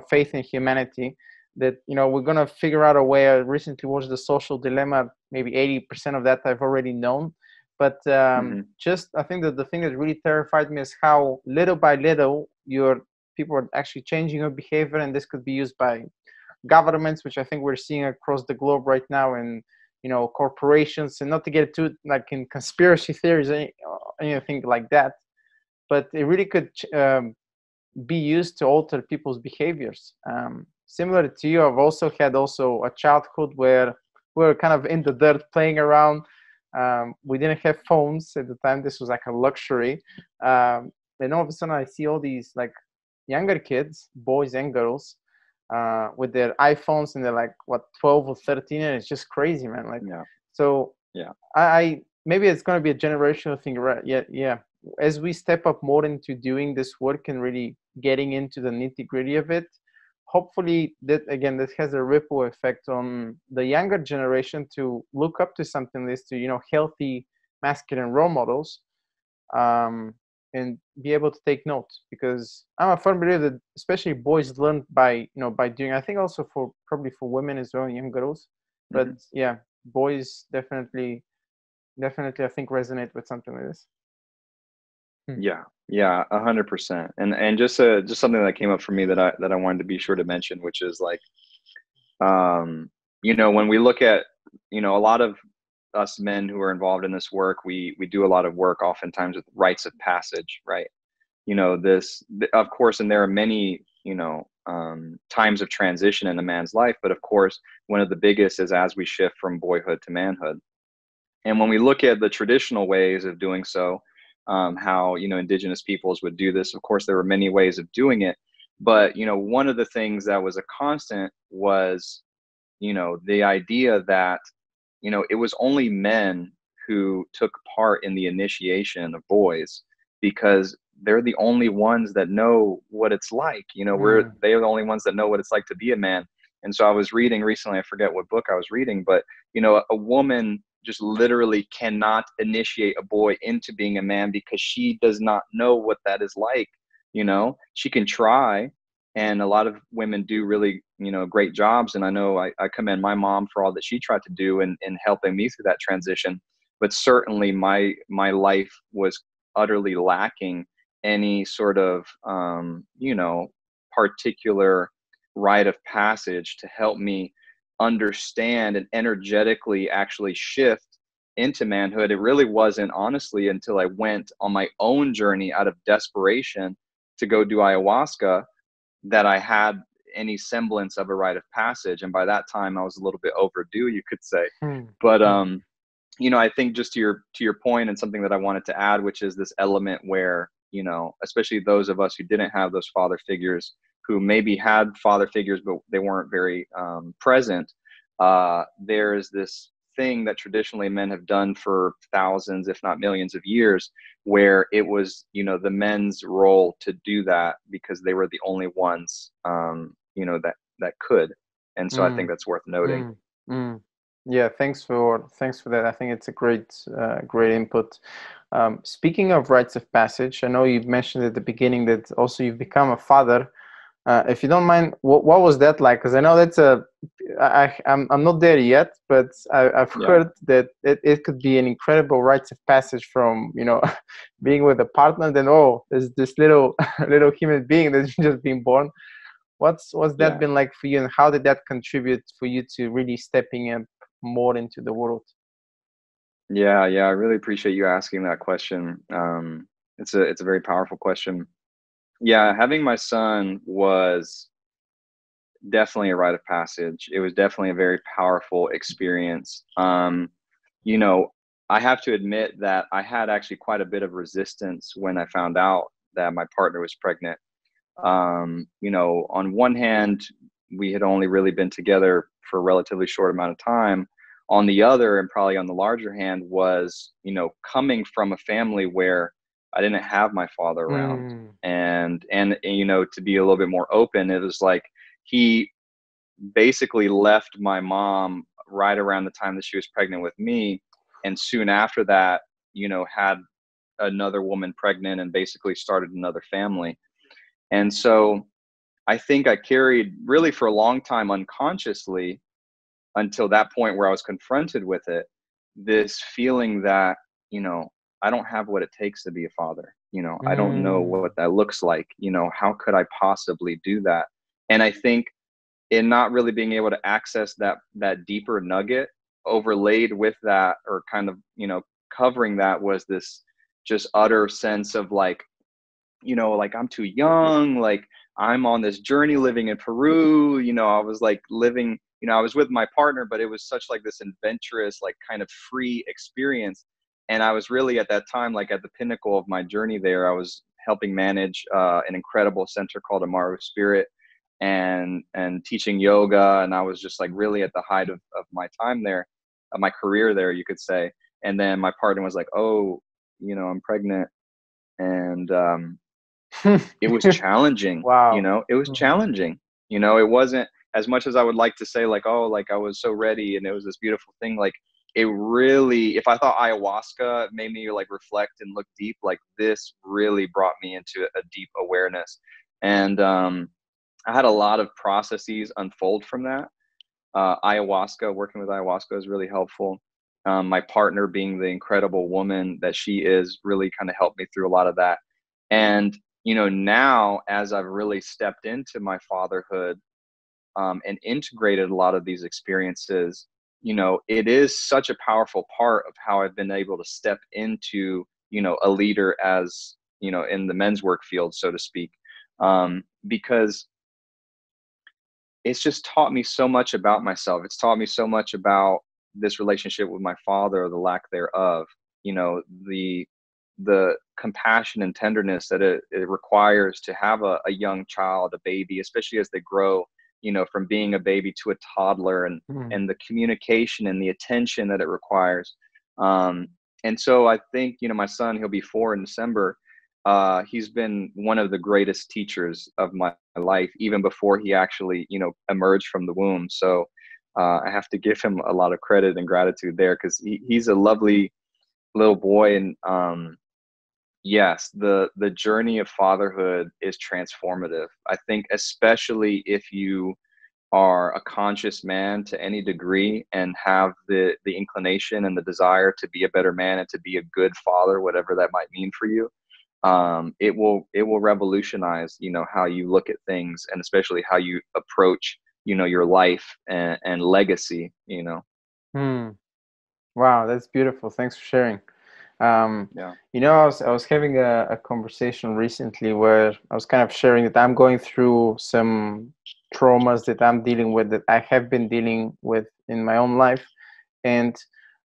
faith in humanity, that we're gonna figure out a way. I recently watched The Social Dilemma. Maybe 80% of that I've already known, but Hmm. just I think that the thing that really terrified me is how little by little your people are actually changing your behavior, and this could be used by governments, which I think we're seeing across the globe right now, and corporations. And not to get too like in conspiracy theories or anything like that, but it really could be used to alter people's behaviors. Similar to you, I've also had a childhood where we were kind of in the dirt playing around. We didn't have phones at the time. This was like a luxury. And all of a sudden I see all these like younger kids, boys and girls, with their iPhones, and they're like, what, 12 or 13, and it's just crazy, man. Like, Yeah. so Yeah. I maybe it's going to be a generational thing, right? Yeah. As we step up more into doing this work and really getting into the nitty gritty of it, hopefully that has a ripple effect on the younger generation to look up to something like this, to healthy masculine role models, and be able to take notes. Because I'm a firm believer that especially boys learn by by doing. I think also for probably for women as well, young girls, but Hmm. yeah, boys definitely I think resonate with something like this. Hmm. Yeah. Yeah. 100%. And just something that came up for me that I wanted to be sure to mention, which is like, when we look at, a lot of us men who are involved in this work, we do a lot of work oftentimes with rites of passage, right? Of course, and there are many, times of transition in a man's life, but of course, one of the biggest is as we shift from boyhood to manhood. And when we look at the traditional ways of doing so, how, indigenous peoples would do this, of course, there were many ways of doing it. But, one of the things that was a constant was, the idea that, it was only men who took part in the initiation of boys, because they're the only ones that know what it's like. Mm. They're the only ones that know what it's like to be a man. And so I was reading recently, I forget what book I was reading, but a woman just literally cannot initiate a boy into being a man because she does not know what that is like. She can try, and a lot of women do really, great jobs. And I know I commend my mom for all that she tried to do in helping me through that transition. But certainly my life was utterly lacking any sort of, particular rite of passage to help me understand and energetically actually shift into manhood. It really wasn't, honestly, until I went on my own journey out of desperation to go do ayahuasca that I had any semblance of a rite of passage. And by that time I was a little bit overdue, you could say. But I think, just to your point, and something that I wanted to add, which is this element where, especially those of us who didn't have those father figures, who maybe had father figures but they weren't very present, there's this thing that traditionally men have done for thousands, if not millions of years, where it was, the men's role to do that because they were the only ones, that could. And so I think that's worth noting. Yeah, thanks for that. I think it's a great input. Speaking of rites of passage, I know you've mentioned at the beginning that also you've become a father. If you don't mind, what was that like? Because I know I'm not there yet, but I've heard that it could be an incredible rites of passage from, being with a partner. Then, there's this little human being that's just been born. What's that been like for you, and how did that contribute for you to really stepping in more into the world? Yeah, I really appreciate you asking that question. It's a very powerful question. Yeah, having my son was definitely a rite of passage. It was definitely a very powerful experience. I have to admit that I had actually quite a bit of resistance when I found out that my partner was pregnant. On one hand, we had only really been together for a relatively short amount of time. On the other, and probably on the larger hand, was, coming from a family where I didn't have my father around. And to be a little bit more open, it was like he basically left my mom right around the time that she was pregnant with me. And soon after that, had another woman pregnant and basically started another family. And so I think I carried, really for a long time unconsciously, until that point where I was confronted with it, this feeling that, I don't have what it takes to be a father. I don't know what that looks like. How could I possibly do that? And I think in not really being able to access that deeper nugget, overlaid with that, or kind of, covering that, was this just utter sense of like, like I'm too young, like I'm on this journey living in Peru. I was like living, I was with my partner, but it was such like this adventurous, like kind of free experience. And I was really at that time, like at the pinnacle of my journey there. I was helping manage an incredible center called Amaru Spirit, and teaching yoga. And I was just like really at the height of my time there, of my career there, you could say. And then my partner was like, oh, I'm pregnant. And it was challenging. Wow. It was challenging. It wasn't as much as I would like to say, like, oh, like I was so ready and it was this beautiful thing. Like, it really, if I thought ayahuasca made me like reflect and look deep, like this really brought me into a deep awareness. And I had a lot of processes unfold from that. Working with ayahuasca is really helpful. My partner, being the incredible woman that she is, really kind of helped me through a lot of that. And now, as I've really stepped into my fatherhood, and integrated a lot of these experiences, it is such a powerful part of how I've been able to step into, a leader, as, in the men's work field, so to speak, because it's just taught me so much about myself. It's taught me so much about this relationship with my father, or the lack thereof, the compassion and tenderness that it requires to have a young child, a baby, especially as they grow, from being a baby to a toddler, and the communication and the attention that it requires. And so I think, my son, he'll be 4 in December. He's been one of the greatest teachers of my life, even before he actually, emerged from the womb. So I have to give him a lot of credit and gratitude there, because he's a lovely little boy. And yes, the journey of fatherhood is transformative. I think especially if you are a conscious man to any degree and have the inclination and the desire to be a better man and to be a good father, whatever that might mean for you. It will revolutionize, how you look at things, and especially how you approach, your life and legacy. Hmm. Wow, that's beautiful. Thanks for sharing. Yeah. I was having a conversation recently where I was kind of sharing that I'm going through some traumas that I'm dealing with, that I have been dealing with in my own life. And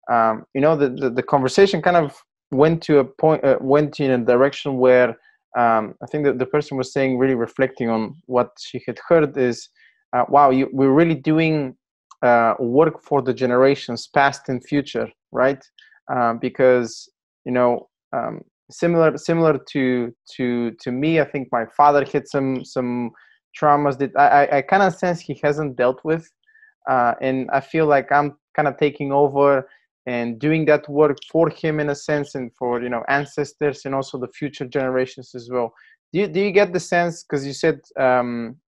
the conversation kind of went in a direction where I think that the person was saying, really reflecting on what she had heard, is wow, we're really doing work for the generations past and future, right? Because you know similar to me, I think my father had some traumas that I kind of sense he hasn't dealt with, and I feel like I'm kind of taking over and doing that work for him, in a sense, and for ancestors and also the future generations as well. Do you get the sense, because you said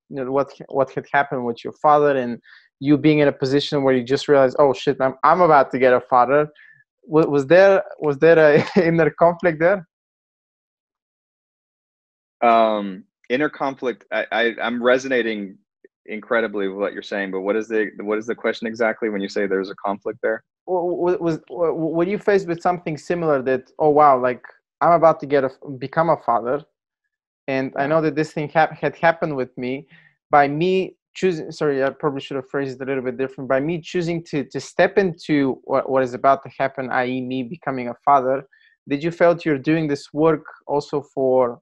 what had happened with your father, and you being in a position where you just realized, oh shit, I'm about to get a father. Was there a inner conflict there? Inner conflict. I'm resonating incredibly with what you're saying, but what is the question exactly when you say there's a conflict there? Were you faced with something similar, that, oh wow, like I'm about to become a father, and I Yeah. know that this thing had happened with me, by me choosing, sorry, I probably should have phrased it a little bit different, by me choosing to step into what is about to happen, i.e. me becoming a father. Did you felt you're doing this work also for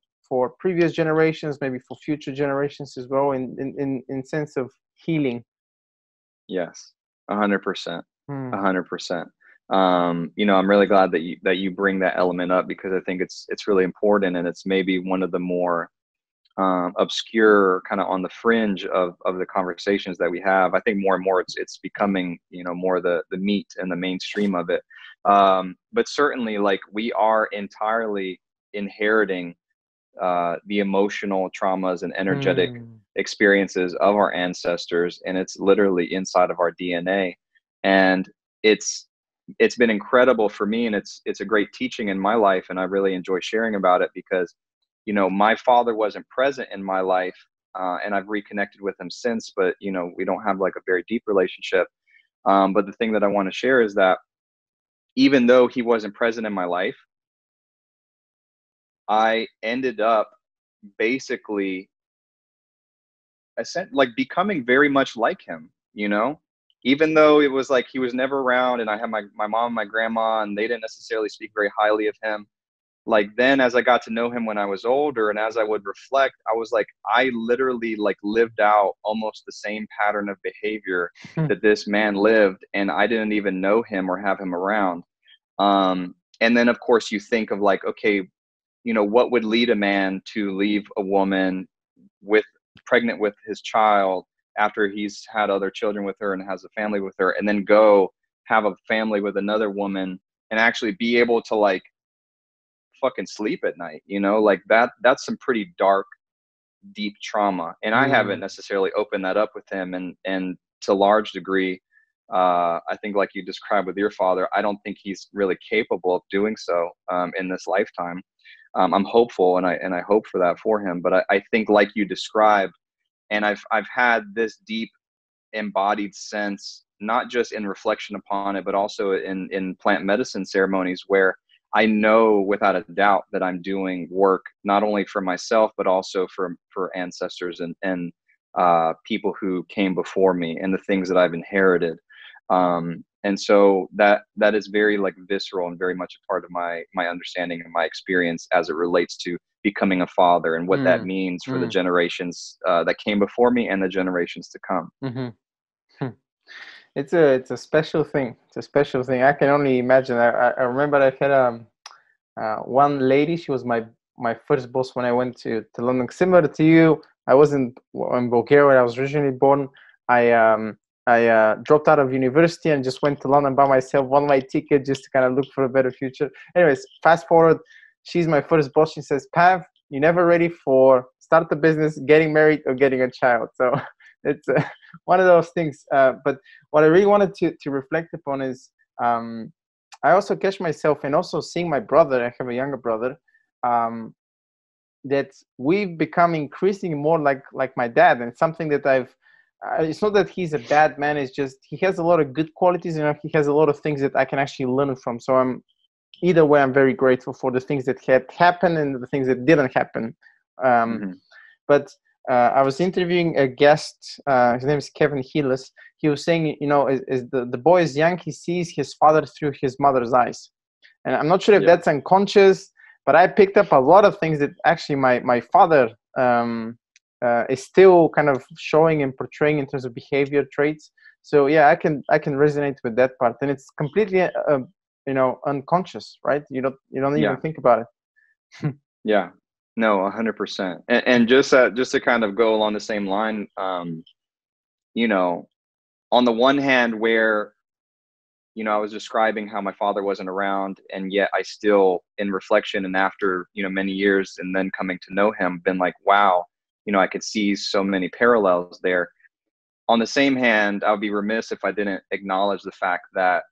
previous generations, maybe for future generations as well, in sense of healing? Yes. 100%. Hmm. 100%. I'm really glad that you bring that element up, because I think it's really important, and it's maybe one of the more obscure, kind of on the fringe of the conversations that we have. I think more and more it's becoming, more the meat and the mainstream of it. But certainly, like, we are entirely inheriting the emotional traumas and energetic Hmm. experiences of our ancestors, and it's literally inside of our DNA. And it's it's been incredible for me, and it's a great teaching in my life, and I really enjoy sharing about it, because my father wasn't present in my life, and I've reconnected with him since, but we don't have like a very deep relationship. But the thing that I want to share is that even though he wasn't present in my life, I ended up basically like becoming very much like him, even though it was like he was never around, and I had my mom and my grandma, and they didn't necessarily speak very highly of him. Like, then as I got to know him when I was older, and as I would reflect, I was like, I literally like lived out almost the same pattern of behavior that this man lived, and I didn't even know him or have him around. And then of course you think of like, okay, what would lead a man to leave a woman with pregnant with his child after he's had other children with her and has a family with her, and then go have a family with another woman and actually be able to like fucking sleep at night, like that's some pretty dark, deep trauma. And I haven't Hmm. necessarily opened that up with him, and to large degree, I think, like you described with your father, I don't think he's really capable of doing so in this lifetime. I'm hopeful, and I hope for that for him, but I think, like you described, and I've had this deep embodied sense, not just in reflection upon it, but also in plant medicine ceremonies, where I know without a doubt that I'm doing work not only for myself, but also for ancestors and people who came before me, and the things that I've inherited. And so that is very like visceral and very much a part of my understanding and my experience as it relates to becoming a father, and what that Hmm. means for the Hmm. generations that came before me and the generations to come. Hmm. It's a special thing. It's a special thing. I can only imagine. I remember I had one lady. She was my first boss when I went to London. Similar to you, I was in Bulgaria where I was originally born. I dropped out of university and just went to London by myself, won my ticket just to kind of look for a better future. Anyways, fast forward. she's my first boss. She says, Pav, you're never ready for start a business, getting married, or getting a child. So it's one of those things. But what I really wanted to reflect upon is I also catch myself, and also seeing my brother, I have a younger brother, that we've become increasingly more like my dad. And something that it's not that he's a bad man, it's just he has a lot of good qualities, and he has a lot of things that I can actually learn from. So either way, I'm very grateful for the things that had happened and the things that didn't happen. But I was interviewing a guest, his name is Kevin Heelis. He was saying, as the boy is young, he sees his father through his mother's eyes. And I'm not sure if that's unconscious, but I picked up a lot of things that actually my father is still kind of showing and portraying in terms of behavior traits. So yeah, I can resonate with that part, and it's completely unconscious, right? You don't even think about it. Yeah, no, 100%. And just to kind of go along the same line, on the one hand, where I was describing how my father wasn't around, and yet I still, in reflection and after many years and then coming to know him, been like, wow, I could see so many parallels there. On the same hand, I would be remiss if I didn't acknowledge the fact that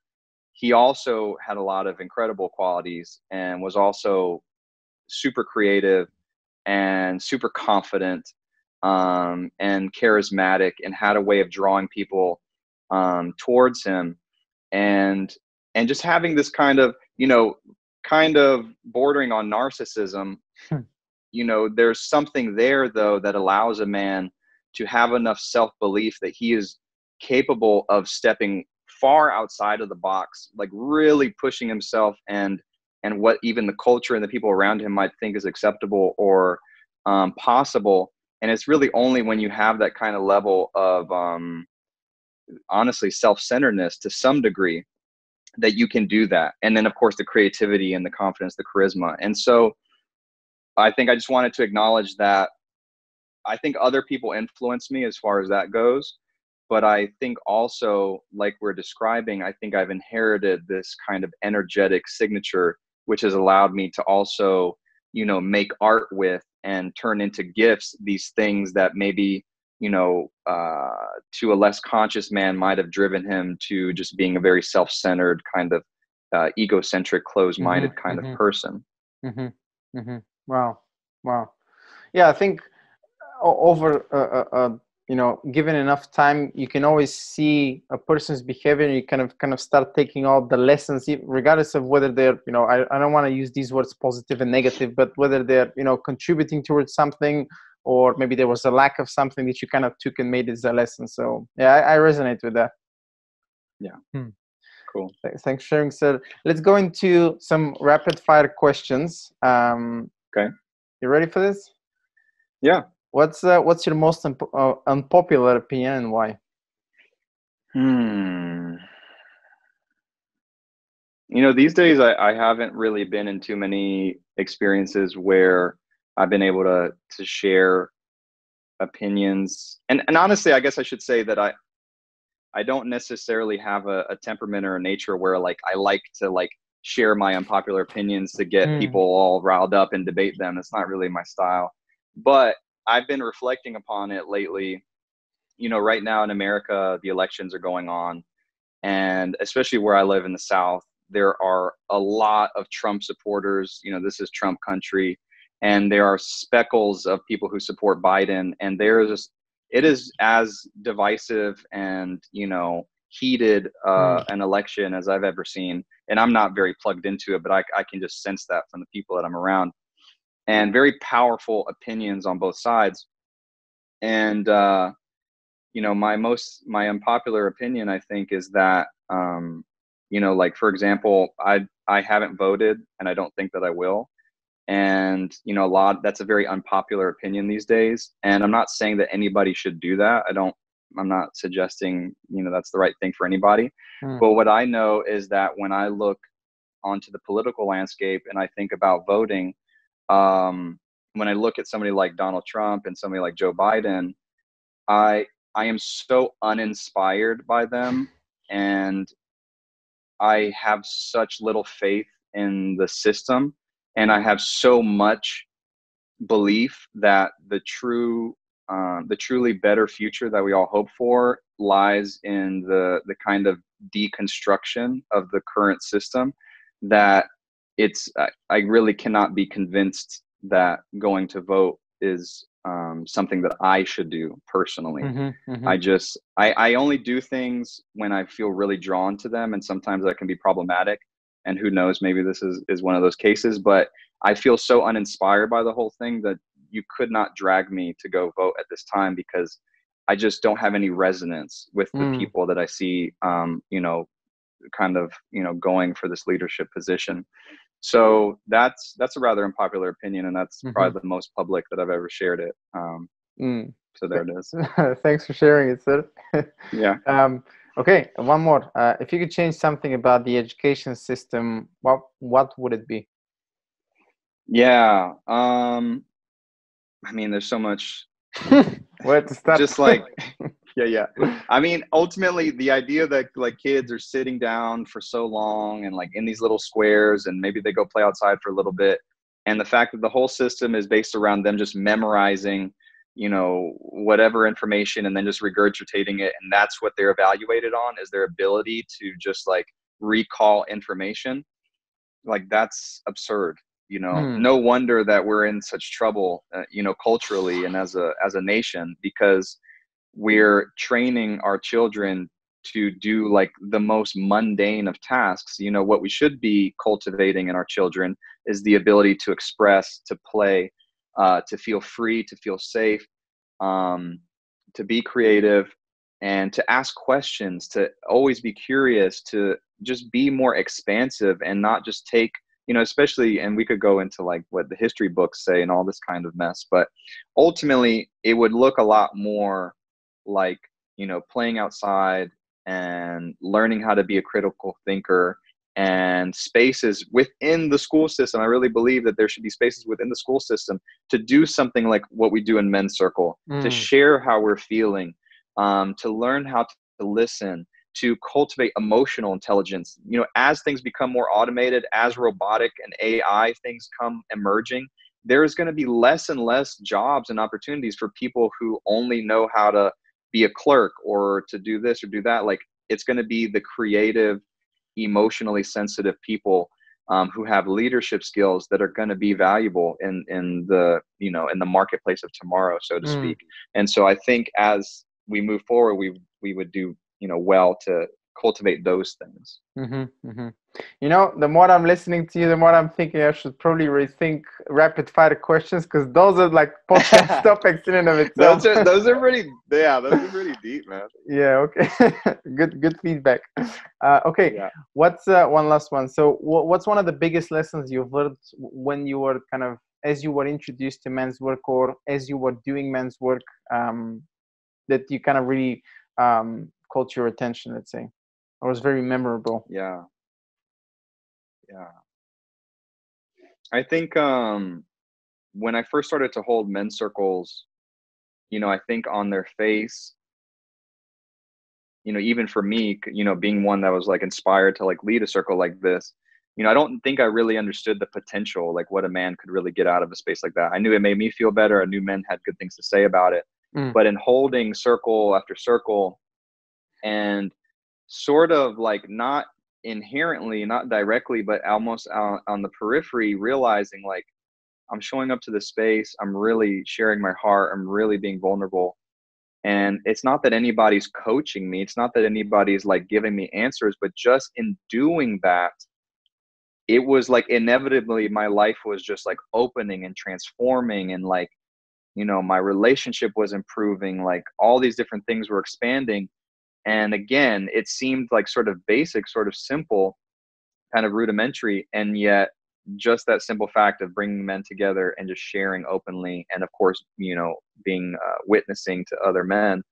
he also had a lot of incredible qualities and was also super creative and super confident and charismatic, and had a way of drawing people towards him, and just having this kind of bordering on narcissism. There's something there though that allows a man to have enough self-belief that he is capable of stepping far outside of the box, like really pushing himself and what even the culture and the people around him might think is acceptable or possible. And it's really only when you have that kind of level of honestly self-centeredness to some degree that you can do that. And then of course the creativity and the confidence, the charisma. And so I think I just wanted to acknowledge that I think other people influence me as far as that goes. But I think also, like we're describing, I think I've inherited this kind of energetic signature, which has allowed me to also, make art with and turn into gifts these things that maybe, to a less conscious man might have driven him to just being a very self-centered kind of egocentric, closed-minded kind of person. Wow. Yeah, I think over given enough time, you can always see a person's behavior, and you kind of start taking all the lessons, regardless of whether they're, I don't want to use these words positive and negative, but whether they're, contributing towards something, or maybe there was a lack of something that you kind of took and made it a lesson. So yeah, I resonate with that. Yeah. Cool. Thanks for sharing, sir. Let's go into some rapid fire questions. Okay. You ready for this? Yeah. What's your most unpopular opinion, and why? These days I haven't really been in too many experiences where I've been able to share opinions. And honestly, I guess I should say that I don't necessarily have a temperament or a nature where like I like to like share my unpopular opinions to get people all riled up and debate them. It's not really my style. But I've been reflecting upon it lately. Right now in America, the elections are going on, and especially where I live in the South, there are a lot of Trump supporters. This is Trump country, and there are speckles of people who support Biden, and it is as divisive and heated an election as I've ever seen. And I'm not very plugged into it, but I can just sense that from the people that I'm around, and very powerful opinions on both sides. And my unpopular opinion, I think, is that like, for example, I haven't voted, and I don't think that I will. And that's a very unpopular opinion these days, and I'm not saying that anybody should do that. I'm not suggesting that's the right thing for anybody. But what I know is that when I look onto the political landscape and I think about voting, when I look at somebody like Donald Trump and somebody like Joe Biden, I am so uninspired by them, and I have such little faith in the system And I have so much belief that the truly better future that we all hope for lies in the kind of deconstruction of the current system, that I really cannot be convinced that going to vote is something that I should do personally. I only do things when I feel really drawn to them, and sometimes that can be problematic, and who knows, maybe this is one of those cases. But I feel so uninspired by the whole thing that you could not drag me to go vote at this time, because I just don't have any resonance with the people that I see, kind of, going for this leadership position. So that's a rather unpopular opinion, and that's probably the most public that I've ever shared it. So there it is. Thanks for sharing it, sir. Yeah. Okay, one more. If you could change something about the education system, what would it be? Yeah. I mean, there's so much. Where to start? Just like, yeah. I mean, ultimately, the idea that like kids are sitting down for so long and like in these little squares, and maybe they go play outside for a little bit, and the fact that the whole system is based around them just memorizing, whatever information and then just regurgitating it, and that's what they're evaluated on, is their ability to just like recall information. Like, that's absurd. No wonder that we're in such trouble, culturally and as a nation, because we're training our children to do like the most mundane of tasks. What we should be cultivating in our children is the ability to express, to play, to feel free, to feel safe, to be creative, and to ask questions, to always be curious, to just be more expansive and not just take, especially, and we could go into like what the history books say and all this kind of mess, but ultimately it would look a lot more like, playing outside and learning how to be a critical thinker, and spaces within the school system. I really believe that there should be spaces within the school system to do something like what we do in Men's Circle, to share how we're feeling, to learn how to listen, to cultivate emotional intelligence. As things become more automated, as robotic and AI things come emerging, there's going to be less and less jobs and opportunities for people who only know how to be a clerk or to do this or do that. Like, it's going to be the creative, emotionally sensitive people who have leadership skills that are going to be valuable in the in the marketplace of tomorrow, so to speak. And so I think as we move forward, we would do well to cultivate those things. The more I'm listening to you, the more I'm thinking I should probably rethink rapid fire questions, because those are like podcast topics in and of itself. those are pretty deep, man. Yeah. Okay. Good feedback. Okay. Yeah. What's one last one? So what's one of the biggest lessons you've learned when you were as you were introduced to men's work, or as you were doing men's work, that you kind of really caught your attention, let's say, or was very memorable? Yeah. I think when I first started to hold men's circles, I think on their face, even for me, being one that was like inspired to like lead a circle like this, I don't think I really understood the potential, like what a man could really get out of a space like that. I knew it made me feel better. I knew men had good things to say about it. But in holding circle after circle, and sort of like not inherently, not directly, but almost on the periphery, realizing like, I'm showing up to the space, I'm really sharing my heart, I'm really being vulnerable. And it's not that anybody's coaching me, it's not that anybody's like giving me answers, but just in doing that, it was like inevitably my life was just like opening and transforming, and like, my relationship was improving, like all these different things were expanding. And again, it seemed like sort of basic, sort of simple, kind of rudimentary, and yet just that simple fact of bringing men together and just sharing openly, and of course, being witnessing to other men,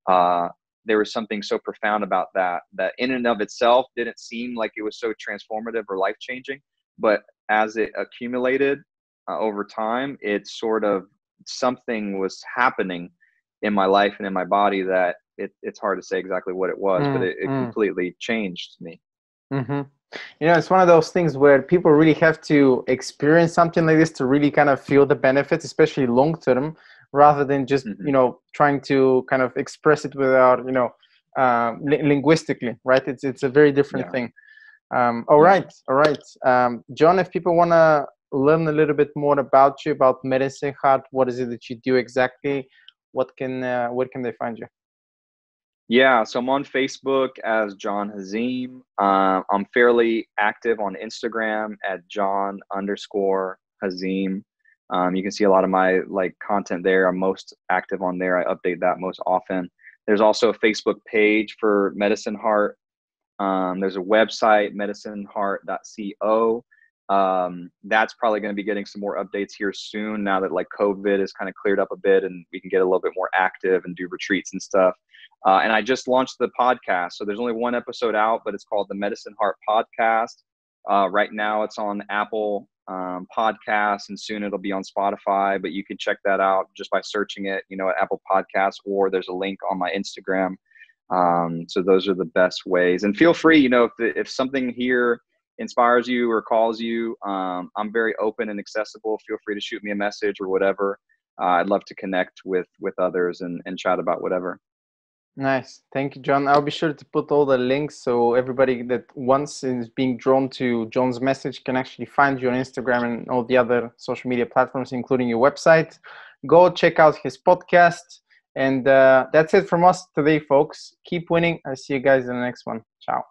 there was something so profound about that in and of itself didn't seem like it was so transformative or life-changing, but as it accumulated over time, it sort of, something was happening in my life and in my body that it's hard to say exactly what it was, but it completely changed me. You know, it's one of those things where people really have to experience something like this to really kind of feel the benefits, especially long term, rather than just, Hmm. you know, trying to kind of express it without, you know, linguistically, right? It's a very different Yeah. thing. All Yeah. right, all right. John, if people want to learn a little bit more about you, about Medicine Heart, what is it that you do exactly? Where can they find you? Yeah, so I'm on Facebook as John Hazim. I'm fairly active on Instagram at John underscore Hazim. You can see a lot of my like content there. I'm most active on there. I update that most often. There's also a Facebook page for Medicine Heart. There's a website, medicineheart.co. That's probably going to be getting some more updates here soon now that like COVID is kind of cleared up a bit and we can get a little bit more active and do retreats and stuff. And I just launched the podcast. So there's only one episode out, but it's called the Medicine Heart Podcast. Right now it's on Apple Podcasts, and soon it'll be on Spotify, but you can check that out just by searching it, you know, at Apple Podcasts, or there's a link on my Instagram. So those are the best ways, and feel free, you know, if something here inspires you or calls you, I'm very open and accessible. Feel free to shoot me a message or whatever. I'd love to connect with others and chat about whatever. Nice. Thank you, John. I'll be sure to put all the links so everybody that once is being drawn to John's message can actually find you on Instagram and all the other social media platforms, including your website. Go check out his podcast. And that's it from us today, folks. Keep winning. I'll see you guys in the next one. Ciao.